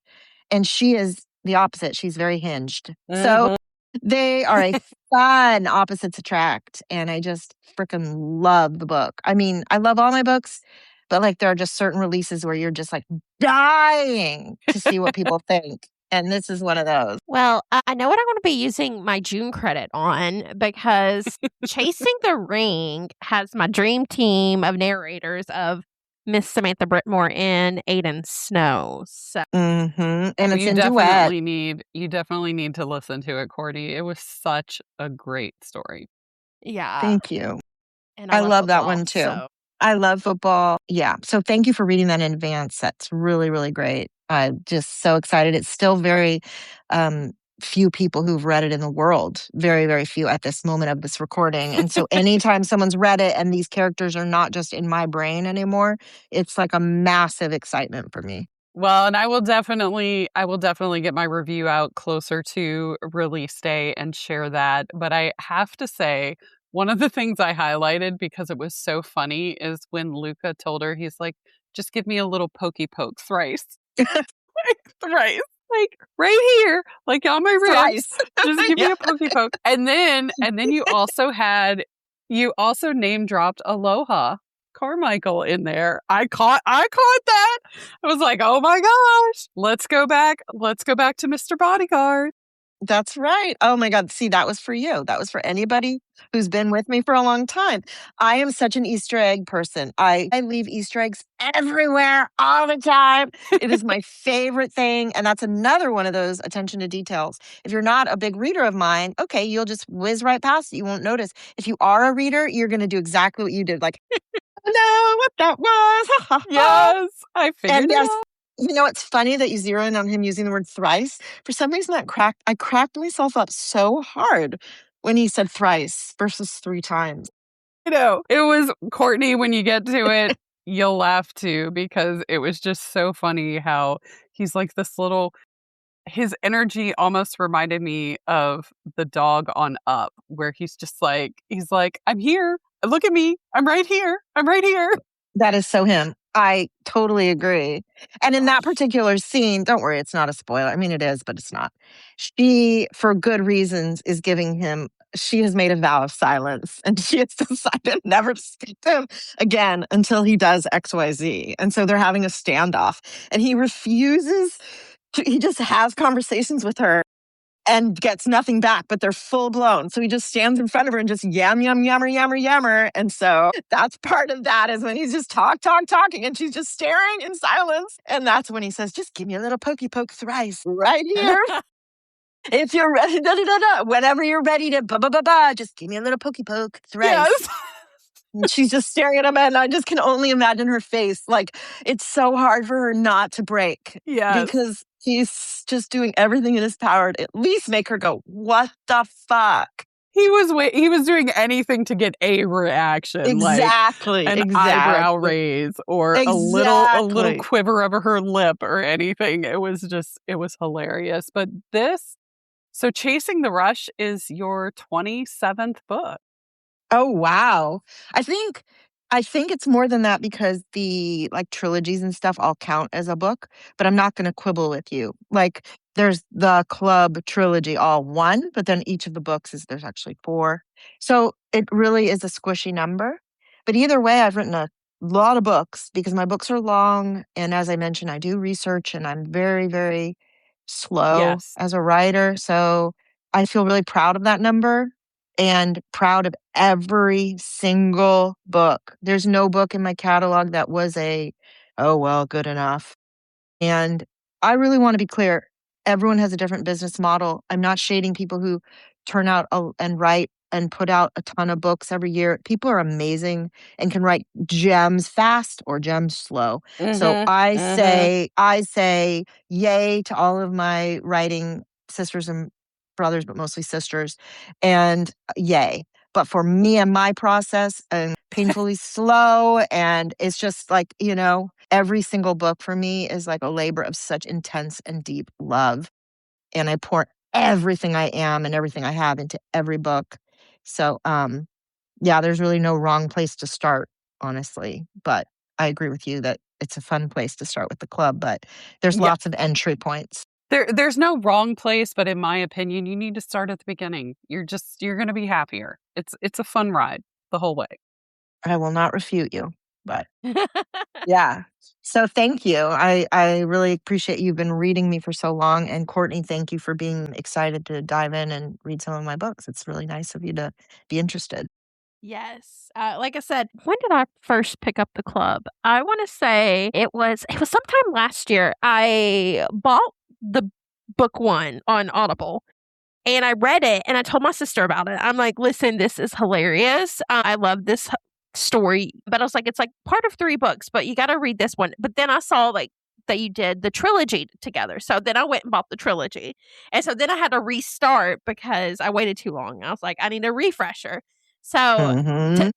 Speaker 4: and she is the opposite. She's very hinged. So they are a fun opposites attract, and I just freaking love the book. I mean, I love all my books, but like there are just certain releases where you're just like dying to see what people think. And this is one of those.
Speaker 2: Well, I know what I'm going to be using my June credit on because Chasing the Ring has my dream team of narrators of Miss Samantha Brittmore and Aiden Snow. So,
Speaker 4: And it's
Speaker 3: you
Speaker 4: in duet.
Speaker 3: you definitely need to listen to it, Courtney. It was such a great story.
Speaker 2: yeah.
Speaker 4: Thank you.
Speaker 2: And
Speaker 4: I love that
Speaker 2: football,
Speaker 4: one too.
Speaker 2: so.
Speaker 4: I love football. Yeah. So thank you for reading that in advance. That's really, really great. I'm just so excited. It's still very few people who've read it in the world. Very, very few at this moment of this recording. And so anytime someone's read it and these characters are not just in my brain anymore, it's like a massive excitement for me.
Speaker 3: Well, and I will definitely get my review out closer to release day and share that. But I have to say, one of the things I highlighted because it was so funny is when Luca told her, he's like, just give me a little pokey poke thrice. like thrice. Like right here, like on my ribs.
Speaker 4: Thrice.
Speaker 3: Just give me
Speaker 4: Yeah.
Speaker 3: a pokey poke. And then you also name dropped Aloha Carmichael in there. I caught that. I was like, oh my gosh, let's go back to Mr. Bodyguard.
Speaker 4: That's right. Oh my God. See, that was for you. That was for anybody who's been with me for a long time. I am such an Easter egg person. I leave Easter eggs everywhere all the time. It is my favorite thing. And that's another one of those attention to details. If you're not a big reader of mine, okay, you'll just whiz right past it. You won't notice. If you are a reader, you're going to do exactly what you did. Like, know what that was.
Speaker 3: Yes, I figured
Speaker 4: And
Speaker 3: it
Speaker 4: yes,
Speaker 3: out.
Speaker 4: you know, it's funny that you zero in on him using the word thrice. For some reason, I cracked myself up so hard when he said thrice versus 3 times.
Speaker 3: You know, it was Courtney. When you get to it, you'll laugh too, because it was just so funny how he's like this little. His energy almost reminded me of the dog on Up, where he's like, I'm here. Look at me. I'm right here. I'm right here.
Speaker 4: That is so him. I totally agree. And in that
Speaker 3: Gosh.
Speaker 4: particular scene, don't worry, it's not a spoiler. I mean, it is, but it's not. She, for good reasons, is giving him, she has made a vow of silence and she has decided never to speak to him again until he does XYZ. And so they're having a standoff and he refuses to, he just has conversations with her and gets nothing back, but they're full blown. So he just stands in front of her and just yammer. And so that's part of that is when he's just talking, and she's just staring in silence. And that's when he says, just give me a little pokey poke thrice right here. If you're ready, whenever you're ready to just give me a little pokey poke thrice.
Speaker 3: Yes.
Speaker 4: And she's just staring at him, and I just can only imagine her face. Like, it's so hard for her not to break.
Speaker 3: Yes.
Speaker 4: Because he's just doing everything in his power to at least make her go, what the fuck?
Speaker 3: He was doing anything to get a reaction,
Speaker 4: Exactly.
Speaker 3: like an eyebrow raise or a little quiver of her lip or anything. It was hilarious. But so Chasing the Rush is your 27th book.
Speaker 4: Oh, wow. I think it's more than that because the like trilogies and stuff all count as a book, but I'm not going to quibble with you. Like there's the Club trilogy, all one, but then each of the books there's actually 4. So it really is a squishy number. But either way, I've written a lot of books because my books are long. And as I mentioned, I do research and I'm very, very slow as a writer. So I feel really proud of that number and proud of every single book. There's no book in my catalog that was oh, well, good enough. And I really want to be clear. Everyone has a different business model. I'm not shading people who turn out and write and put out a ton of books every year. People are amazing and can write gems fast or gems slow. So I say yay to all of my writing sisters and brothers, but mostly sisters, and yay. But for me and my process, and painfully slow, and it's just like, every single book for me is like a labor of such intense and deep love. And I pour everything I am and everything I have into every book. So, yeah, there's really no wrong place to start, honestly. But I agree with you that it's a fun place to start with the club, but there's lots of entry points.
Speaker 3: There's no wrong place, but in my opinion, you need to start at the beginning. You're going to be happier. It's a fun ride the whole way.
Speaker 4: I will not refute you, but yeah. So thank you. I really appreciate you've been reading me for so long. And Courtney, thank you for being excited to dive in and read some of my books. It's really nice of you to be interested.
Speaker 2: Yes. Like I said, when did I first pick up the club? I want to say it was sometime last year. I bought the book 1 on Audible. And I read it and I told my sister about it. I'm like, listen, this is hilarious. I love this story. But I was like, it's like part of 3 books, but you got to read this one. But then I saw like that you did the trilogy together. So then I went and bought the trilogy. And so then I had to restart because I waited too long. I was like, I need a refresher. So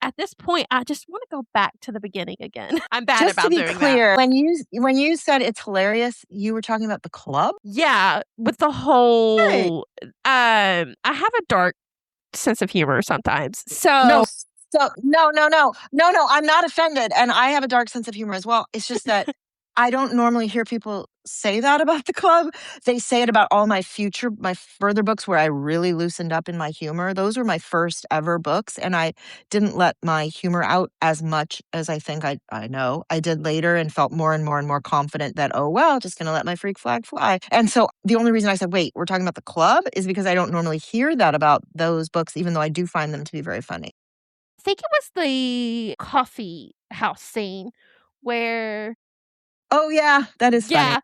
Speaker 2: at this point, I just want to go back to the beginning again. I'm bad
Speaker 4: Just
Speaker 2: about
Speaker 4: to
Speaker 2: doing
Speaker 4: be clear,
Speaker 2: that.
Speaker 4: when you said it's hilarious, you were talking about the club?
Speaker 2: Yeah, with the whole I have a dark sense of humor sometimes.
Speaker 4: No,
Speaker 2: So
Speaker 4: no. I'm not offended. And I have a dark sense of humor as well. It's just that I don't normally hear people say that about the club. They say it about all my further books where I really loosened up in my humor. Those were my first ever books, and I didn't let my humor out as much as I think I know I did later, and felt more and more and more confident that, oh, well, just going to let my freak flag fly. And so the only reason I said, wait, we're talking about the club is because I don't normally hear that about those books, even though I do find them to be very funny.
Speaker 2: I think it was the coffee house scene where
Speaker 4: Oh, yeah, that is funny.
Speaker 2: yeah.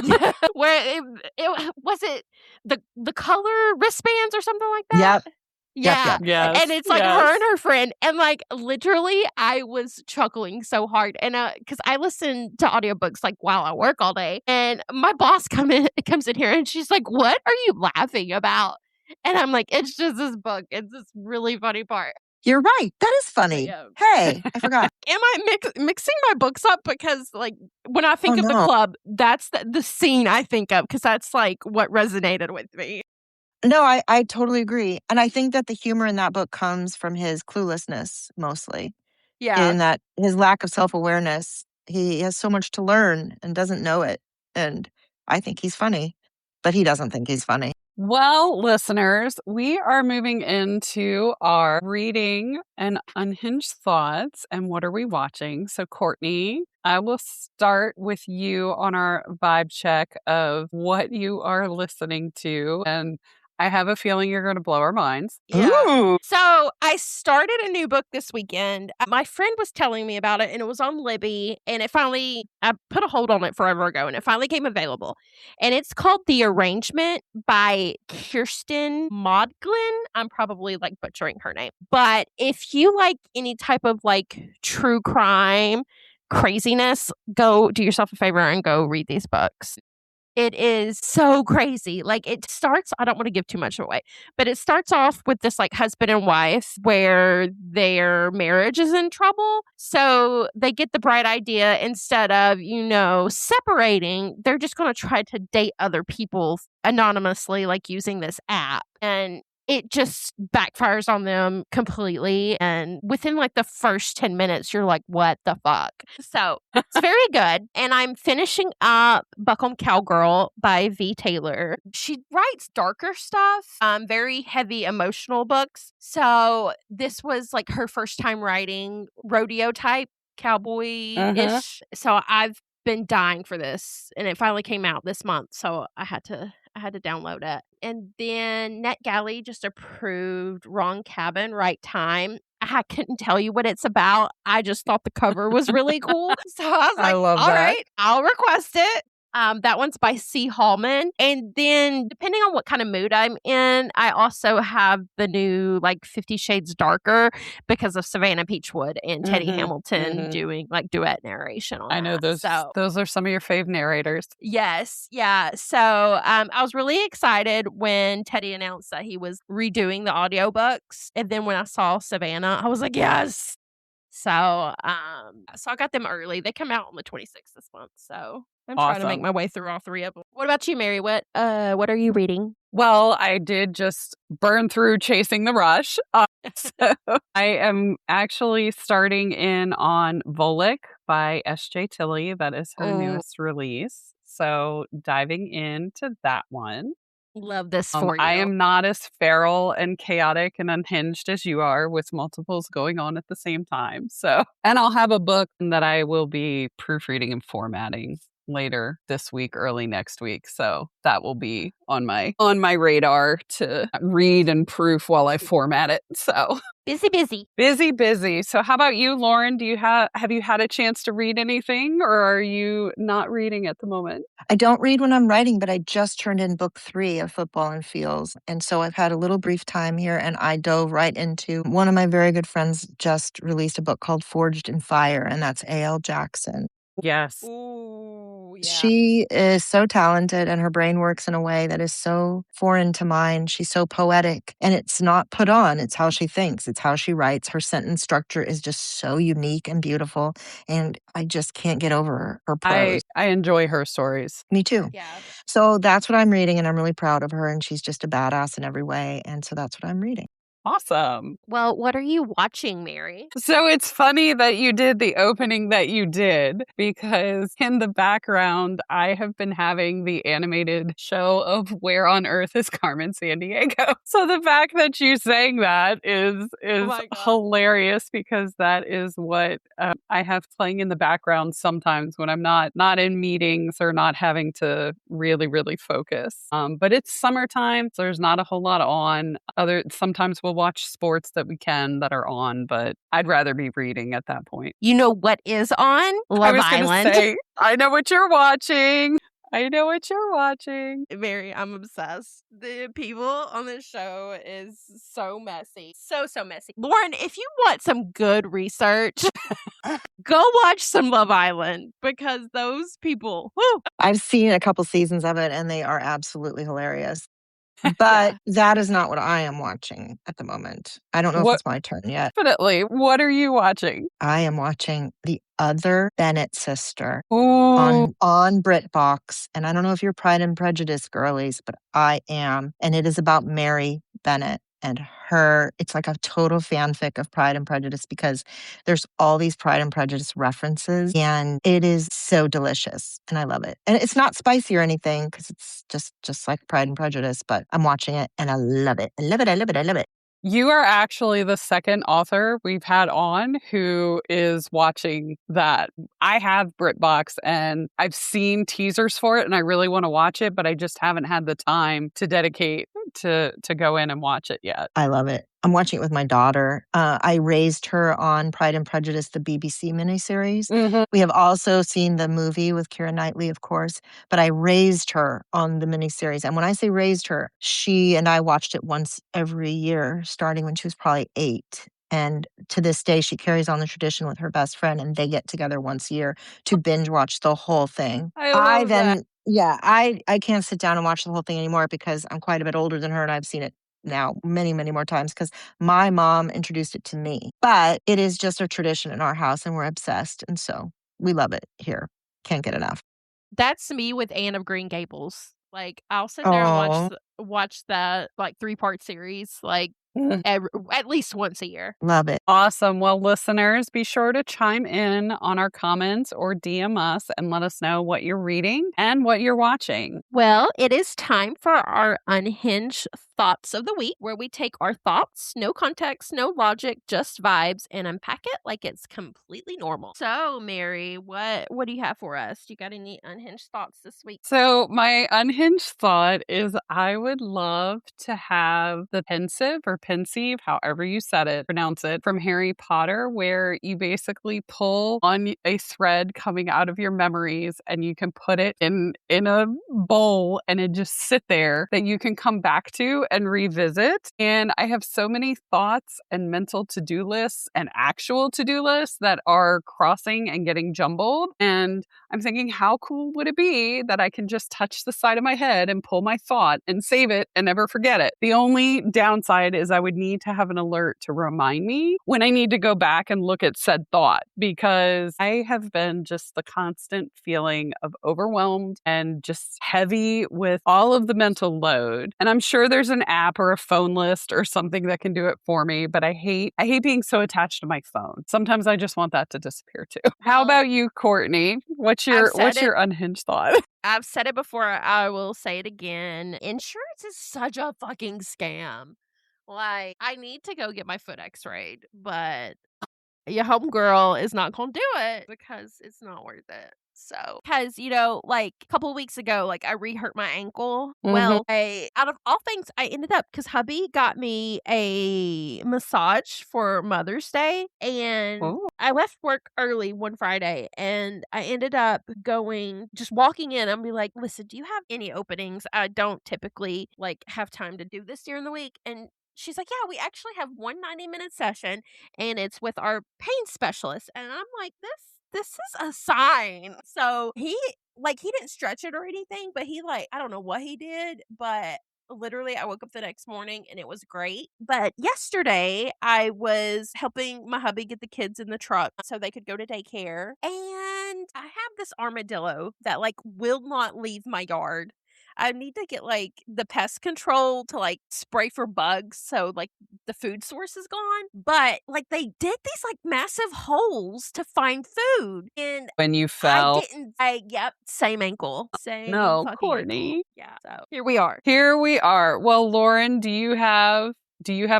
Speaker 2: Yeah, where it was it the color wristbands or something like that?
Speaker 4: Yep. Yep.
Speaker 2: Yeah,
Speaker 4: Yep.
Speaker 3: Yes.
Speaker 2: and it's like her and her friend, and like literally I was chuckling so hard, and because I listen to audiobooks like while I work all day, and my boss comes in here and she's like, "What are you laughing about?" And I'm like, "It's just this book. It's this really funny part."
Speaker 4: You're right. That is
Speaker 2: But
Speaker 4: funny.
Speaker 2: yeah.
Speaker 4: Hey, I forgot.
Speaker 2: Am I mixing my books up? Because, like, when I think
Speaker 4: Oh,
Speaker 2: of the
Speaker 4: no.
Speaker 2: club, that's the scene I think of because that's, like, what resonated with me.
Speaker 4: No, I totally agree. And I think that the humor in that book comes from his cluelessness mostly,
Speaker 2: Yeah.
Speaker 4: in that his lack of self-awareness. He has so much to learn and doesn't know it. And I think he's funny, but he doesn't think he's funny.
Speaker 3: Well, listeners, we are moving into our reading and unhinged thoughts. And what are we watching? So, Courtney, I will start with you on our vibe check of what you are listening to. And I have a feeling you're going to blow our minds.
Speaker 2: Yeah.
Speaker 4: Ooh.
Speaker 2: So I started a new book this weekend. My friend was telling me about it, and it was on Libby, and I put a hold on it forever ago, and it finally came available. And it's called The Arrangement by Kirsten Modglin. I'm probably like butchering her name. But if you like any type of like true crime craziness, go do yourself a favor and go read these books. It is so crazy. Like it starts, I don't want to give too much away, but it starts off with this like husband and wife where their marriage is in trouble. So they get the bright idea instead of, separating, they're just going to try to date other people anonymously, like using this app. And it just backfires on them completely. And within like the first 10 minutes, you're like, what the fuck? So it's very good. And I'm finishing up Buckham Cowgirl by V. Taylor. She writes darker stuff, very heavy emotional books. So this was like her first time writing rodeo type cowboy-ish. So I've been dying for this, and it finally came out this month. So I had to download it. And then NetGalley just approved Wrong Cabin, Right Time. I couldn't tell you what it's about. I just thought the cover was really cool. So I was
Speaker 4: I
Speaker 2: like,
Speaker 4: love
Speaker 2: all
Speaker 4: that.
Speaker 2: right, I'll request it. That one's by C. Hallman. And then depending on what kind of mood I'm in, I also have the new like 50 Shades Darker because of Savannah Peachwood and Teddy Hamilton doing like duet narration on
Speaker 3: I know
Speaker 2: that.
Speaker 3: those are some of your fave narrators.
Speaker 2: Yes. Yeah. So I was really excited when Teddy announced that he was redoing the audiobooks. And then when I saw Savannah, I was like, yes. So I got them early. They come out on the 26th this month. So I'm trying to make
Speaker 3: Awesome.
Speaker 2: my way through all three of them. What about you, Mary? What are you reading?
Speaker 3: Well, I did just burn through Chasing the Rush. So I am actually starting in on Volek by S.J. Tilley. That is her newest release. So diving into that one.
Speaker 2: Love this for you.
Speaker 3: I am not as feral and chaotic and unhinged as you are with multiples going on at the same time. So, and I'll have a book that I will be proofreading and formatting later this week, early next week. So that will be on my radar to read and proof while I format it. So busy. So how about you, Lauren? Have you had a chance to read anything, or are you not reading at the moment?
Speaker 4: I don't read when I'm writing, but I just turned in book 3 of Football and Fields. And so I've had a little brief time here, and I dove right into one of my very good friends just released a book called Forged in Fire, and that's A.L. Jackson.
Speaker 3: Yes.
Speaker 2: Ooh, yeah.
Speaker 4: She is so talented, and her brain works in a way that is so foreign to mine. She's so poetic, and it's not put on. It's how she thinks. It's how she writes. Her sentence structure is just so unique and beautiful, and I just can't get over her prose.
Speaker 3: I enjoy her stories.
Speaker 4: Me too.
Speaker 2: Yeah.
Speaker 4: So that's what I'm reading, and I'm really proud of her, and she's just a badass in every way, and so that's what I'm reading.
Speaker 3: Awesome.
Speaker 2: Well, what are you watching, Mary?
Speaker 3: So it's funny that you did the opening that you did because in the background, I have been having the animated show of Where on Earth is Carmen Sandiego. So the fact that you sang that is
Speaker 2: my God.
Speaker 3: hilarious because that is what I have playing in the background sometimes when I'm not in meetings or not having to really focus. But it's summertime, so there's not a whole lot on. Sometimes we'll watch sports that are on, but I'd rather be reading at that point.
Speaker 2: You know what is on?
Speaker 3: I
Speaker 2: Love
Speaker 3: was going to
Speaker 2: Island.
Speaker 3: say, I know what you're watching. I know what you're watching.
Speaker 2: Mary, I'm obsessed. The people on this show is so messy. So messy. Lauren, if you want some good research, go watch some Love Island because those people, whoo.
Speaker 4: I've seen a couple seasons of it and they are absolutely hilarious. But that is not what I am watching at the moment. I don't know if it's my turn yet.
Speaker 3: Definitely. What are you watching?
Speaker 4: I am watching The Other Bennett Sister
Speaker 3: Ooh.
Speaker 4: on BritBox. And I don't know if you're Pride and Prejudice girlies, but I am. And it is about Mary Bennett and her. It's like a total fanfic of Pride and Prejudice because there's all these Pride and Prejudice references and it is so delicious and I love it. And it's not spicy or anything because it's just like Pride and Prejudice, but I'm watching it and I love it. I love it. I love it. I love it.
Speaker 3: You are actually the second author we've had on who is watching that. I have BritBox and I've seen teasers for it and I really want to watch it, but I just haven't had the time to dedicate to go in and watch it yet.
Speaker 4: I love it. I'm watching it with my daughter. I raised her on Pride and Prejudice, the BBC miniseries.
Speaker 3: Mm-hmm.
Speaker 4: We have also seen the movie with Keira Knightley, of course, but I raised her on the miniseries. And when I say raised her, she and I watched it once every year, starting when she was probably 8. And to this day, she carries on the tradition with her best friend, and they get together once a year to binge watch the whole thing.
Speaker 3: I love that.
Speaker 4: Yeah, I can't sit down and watch the whole thing anymore because I'm quite a bit older than her and I've seen it now many more times because my mom introduced it to me. But it is just a tradition in our house and we're obsessed. And so we love it here. Can't get enough.
Speaker 2: That's me with Anne of Green Gables. Like, I'll sit there and watch that, like, 3-part series, like, at least once a year.
Speaker 4: Love it.
Speaker 3: Awesome. Well, listeners, be sure to chime in on our comments or DM us and let us know what you're reading and what you're watching.
Speaker 2: Well, it is time for our unhinged thoughts of the week, where we take our thoughts, no context, no logic, just vibes, and unpack it like it's completely normal. So, Mary, what do you have for us? You got any unhinged thoughts this week?
Speaker 3: So my unhinged thought is I would love to have the pensive or pensieve, however you pronounce it, from Harry Potter, where you basically pull on a thread coming out of your memories and you can put it in a bowl and it just sit there that you can come back to and revisit. And I have so many thoughts and mental to-do lists and actual to-do lists that are crossing and getting jumbled. And I'm thinking, how cool would it be that I can just touch the side of my head and pull my thought and save it and never forget it? The only downside is I would need to have an alert to remind me when I need to go back and look at said thought, because I have been just the constant feeling of overwhelmed and just heavy with all of the mental load. And I'm sure there's an app or a phone list or something that can do it for me, but I hate being so attached to my phone. Sometimes I just want that to disappear too. How about you, Courtney? What's your unhinged thought?
Speaker 2: I've said it before, I will say it again. Insurance is such a fucking scam. Like, I need to go get my foot x-rayed, but your homegirl is not gonna do it because it's not worth it. So, because, like a couple of weeks ago, like I re-hurt my ankle. Well, out of all things, I ended up, because hubby got me a massage for Mother's Day, and I left work early one Friday, and I ended up just walking in and be like, listen, do you have any openings? I don't typically like have time to do this during the week. And she's like, yeah, we actually have one 90-minute session and it's with our pain specialist. And I'm like, this is a sign. So he didn't stretch it or anything, but I don't know what he did, but literally I woke up the next morning and it was great. But yesterday I was helping my hubby get the kids in the truck so they could go to daycare. And I have this armadillo that will not leave my yard. I need to get like the pest control to like spray for bugs so like the food source is gone. But like they did these like massive holes to find food. And
Speaker 3: When you
Speaker 2: I
Speaker 3: fell.
Speaker 2: didn't yep, same ankle. Same
Speaker 3: No,
Speaker 2: fucking
Speaker 3: Courtney.
Speaker 2: ankle. Yeah. So here we are.
Speaker 3: Here we are. Well, Lauren, do you have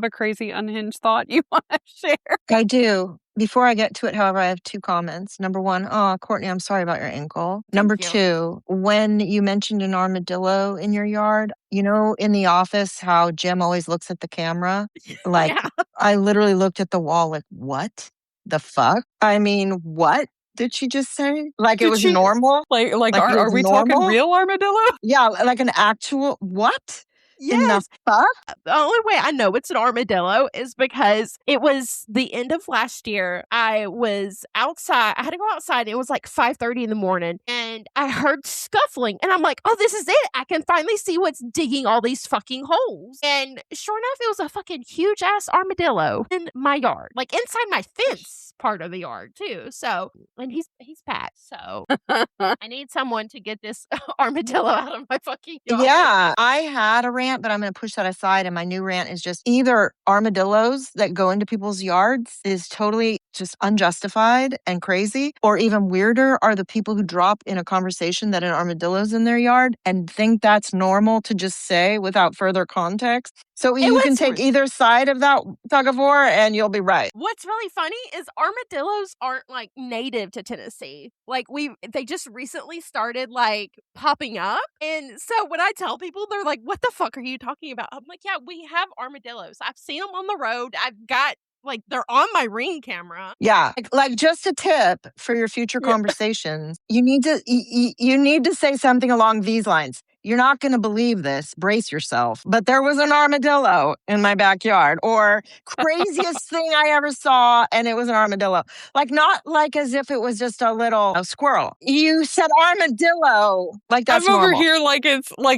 Speaker 3: a crazy unhinged thought you want to share?
Speaker 4: I do. Before I get to it, however, I have two comments. Number one, oh, Courtney, I'm sorry about your ankle. Number
Speaker 2: you.
Speaker 4: two, when you mentioned an armadillo in your yard, you know, in the office, how Jim always looks at the camera? Like,
Speaker 2: Yeah.
Speaker 4: I literally looked at the wall, like, what the fuck? I mean, what did she just say? Like, it
Speaker 3: Did
Speaker 4: was
Speaker 3: she
Speaker 4: normal?
Speaker 3: like
Speaker 4: Like, it
Speaker 3: are
Speaker 4: was
Speaker 3: we talking
Speaker 4: normal?
Speaker 3: real armadillo?
Speaker 4: Yeah, like an actual, what in the
Speaker 2: Yes.
Speaker 4: fuck?
Speaker 2: The only way I know it's an armadillo is because it was the end of last year. I was outside. I had to go outside. It was like 5:30 in the morning and I heard scuffling and I'm like, oh, this is it. I can finally see what's digging all these fucking holes. And sure enough, it was a fucking huge ass armadillo in my yard, like inside my fence part of the yard too. So, and he's packed. So I need someone to get this armadillo out of my fucking yard.
Speaker 4: Yeah, I had a rant, but I'm going to push that aside. And my new rant is just either armadillos that go into people's yards is totally just unjustified and crazy, or even weirder are the people who drop in a conversation that an armadillo's in their yard and think that's normal to just say without further context. So you can take either side of that tug of war and you'll be right.
Speaker 2: What's really funny is armadillos aren't like native to Tennessee. Like they just recently started like popping up. And so when I tell people, they're like, what the fuck are you talking about? I'm like, yeah, we have armadillos. I've seen them on the road. I've got like they're on my Ring camera.
Speaker 4: Yeah, like just a tip for your future conversations. You need to you need to say something along these lines. You're not going to believe this. Brace yourself. But there was an armadillo in my backyard, or craziest thing I ever saw, and it was an armadillo. Like not like as if it was just a little squirrel. You said armadillo, like that's
Speaker 3: I'm over
Speaker 4: normal.
Speaker 3: here like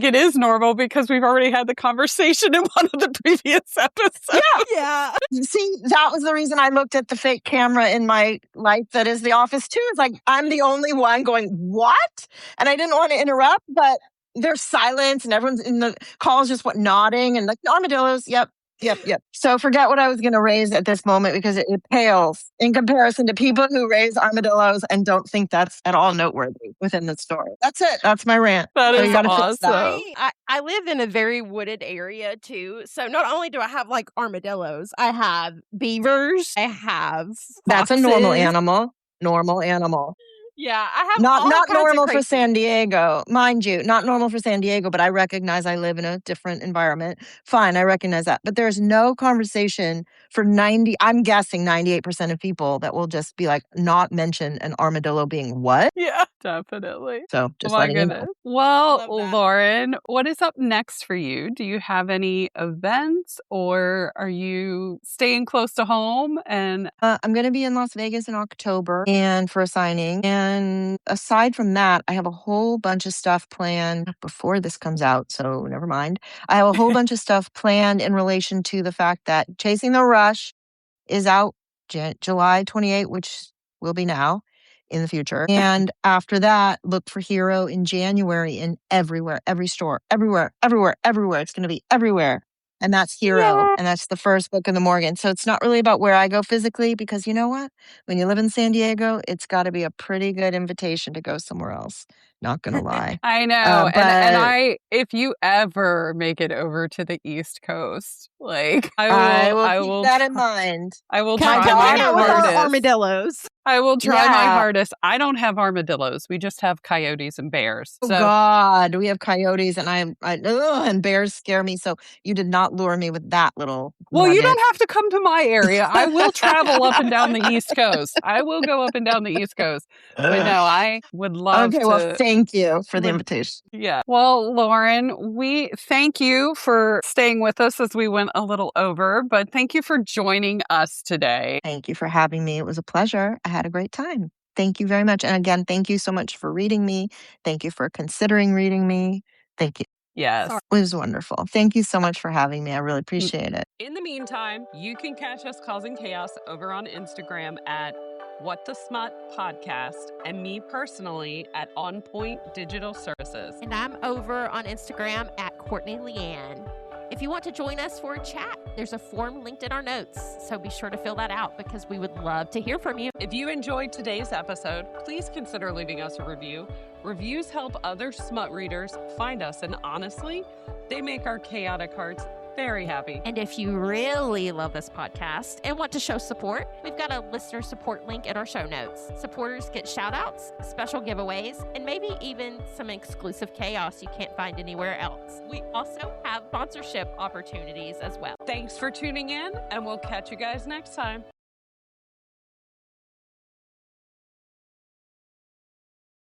Speaker 3: it is normal because we've already had the conversation in one of the previous episodes.
Speaker 2: Yeah.
Speaker 4: See, that was the reason I looked at the fake camera in my life that is the office too. It's like I'm the only one going, what? And I didn't want to interrupt, but there's silence and everyone's in the calls just nodding and like armadillos. Yep. So forget what I was going to raise at this moment because it pales in comparison to people who raise armadillos and don't think that's at all noteworthy within the story. That's it. That's my rant.
Speaker 3: That
Speaker 4: So
Speaker 3: is
Speaker 4: you gotta fix
Speaker 3: awesome.
Speaker 4: that.
Speaker 2: I live in a very wooded area too. So not only do I have like armadillos, I have beavers, I have foxes.
Speaker 4: That's a normal animal. Normal animal.
Speaker 2: Yeah, I have
Speaker 4: Not
Speaker 2: all kinds
Speaker 4: normal
Speaker 2: of
Speaker 4: for
Speaker 2: crazy.
Speaker 4: San Diego, mind you. Not normal for San Diego, but I recognize I live in a different environment. Fine, I recognize that. But there's no conversation for 90, I'm guessing 98% of people that will just be like, not mention an armadillo being what?
Speaker 3: Yeah, definitely.
Speaker 4: So just
Speaker 3: Oh my
Speaker 4: letting you know.
Speaker 3: goodness. Well,
Speaker 2: Love that.
Speaker 3: Lauren, what is up next for you? Do you have any events or are you staying close to home? And
Speaker 4: I'm going to be in Las Vegas in October and for a signing. And aside from that, I have a whole bunch of stuff planned before this comes out. So never mind. I have a whole bunch of stuff planned in relation to the fact that Chasing the Rush is out July 28th, which will be now in the future. And after that, look for Hero in January in everywhere, every store, everywhere. It's going to be everywhere. And that's Hero.
Speaker 2: Yeah.
Speaker 4: And that's the first book in the Morgan. So it's not really about where I go physically because you know what? When you live in San Diego, it's got to be a pretty good invitation to go somewhere else. Not going to lie.
Speaker 3: I know.
Speaker 4: but
Speaker 3: and if you ever make it over to the East Coast, like
Speaker 4: I will keep that in mind.
Speaker 3: I will
Speaker 2: Come
Speaker 3: try
Speaker 2: hang
Speaker 3: my
Speaker 2: out with our
Speaker 3: hardest.
Speaker 2: armadillos.
Speaker 3: I will try my
Speaker 4: Yeah.
Speaker 3: hardest. I don't have armadillos. We just have coyotes and bears.
Speaker 4: Oh
Speaker 3: So
Speaker 4: God, we have coyotes and and bears scare me. So you did not lure me with that little.
Speaker 3: well, you
Speaker 4: nugget.
Speaker 3: don't have to come to my area. I will travel up and down the East Coast. I will go up and down the East Coast. But no, I would love
Speaker 4: Okay,
Speaker 3: to.
Speaker 4: well, thank you for the
Speaker 3: would-
Speaker 4: invitation.
Speaker 3: Yeah. Well, Lauren, we thank you for staying with us as we went a little over, but thank you for joining us today.
Speaker 4: Thank you for having me. It was a pleasure. I had a great time. Thank you very much. And again, thank you so much for reading me. Thank you for considering reading me. Thank you.
Speaker 3: Yes.
Speaker 4: It was wonderful. Thank you so much for having me. I really appreciate it.
Speaker 1: In the meantime, you can catch us causing chaos over on Instagram at What the Smut podcast, and me personally at On Point Digital Services.
Speaker 2: And I'm over on Instagram at Courtney Leanne. If you want to join us for a chat, there's a form linked in our notes, so be sure to fill that out because we would love to hear from you.
Speaker 1: If you enjoyed today's episode, please consider leaving us a review. Reviews help other smut readers find us, and honestly, they make our chaotic hearts very happy.
Speaker 2: And if you really love this podcast and want to show support, we've got a listener support link in our show notes. Supporters get shout outs, special giveaways, and maybe even some exclusive chaos you can't find anywhere else. We also have sponsorship opportunities as well.
Speaker 1: Thanks for tuning in, and we'll catch you guys next time.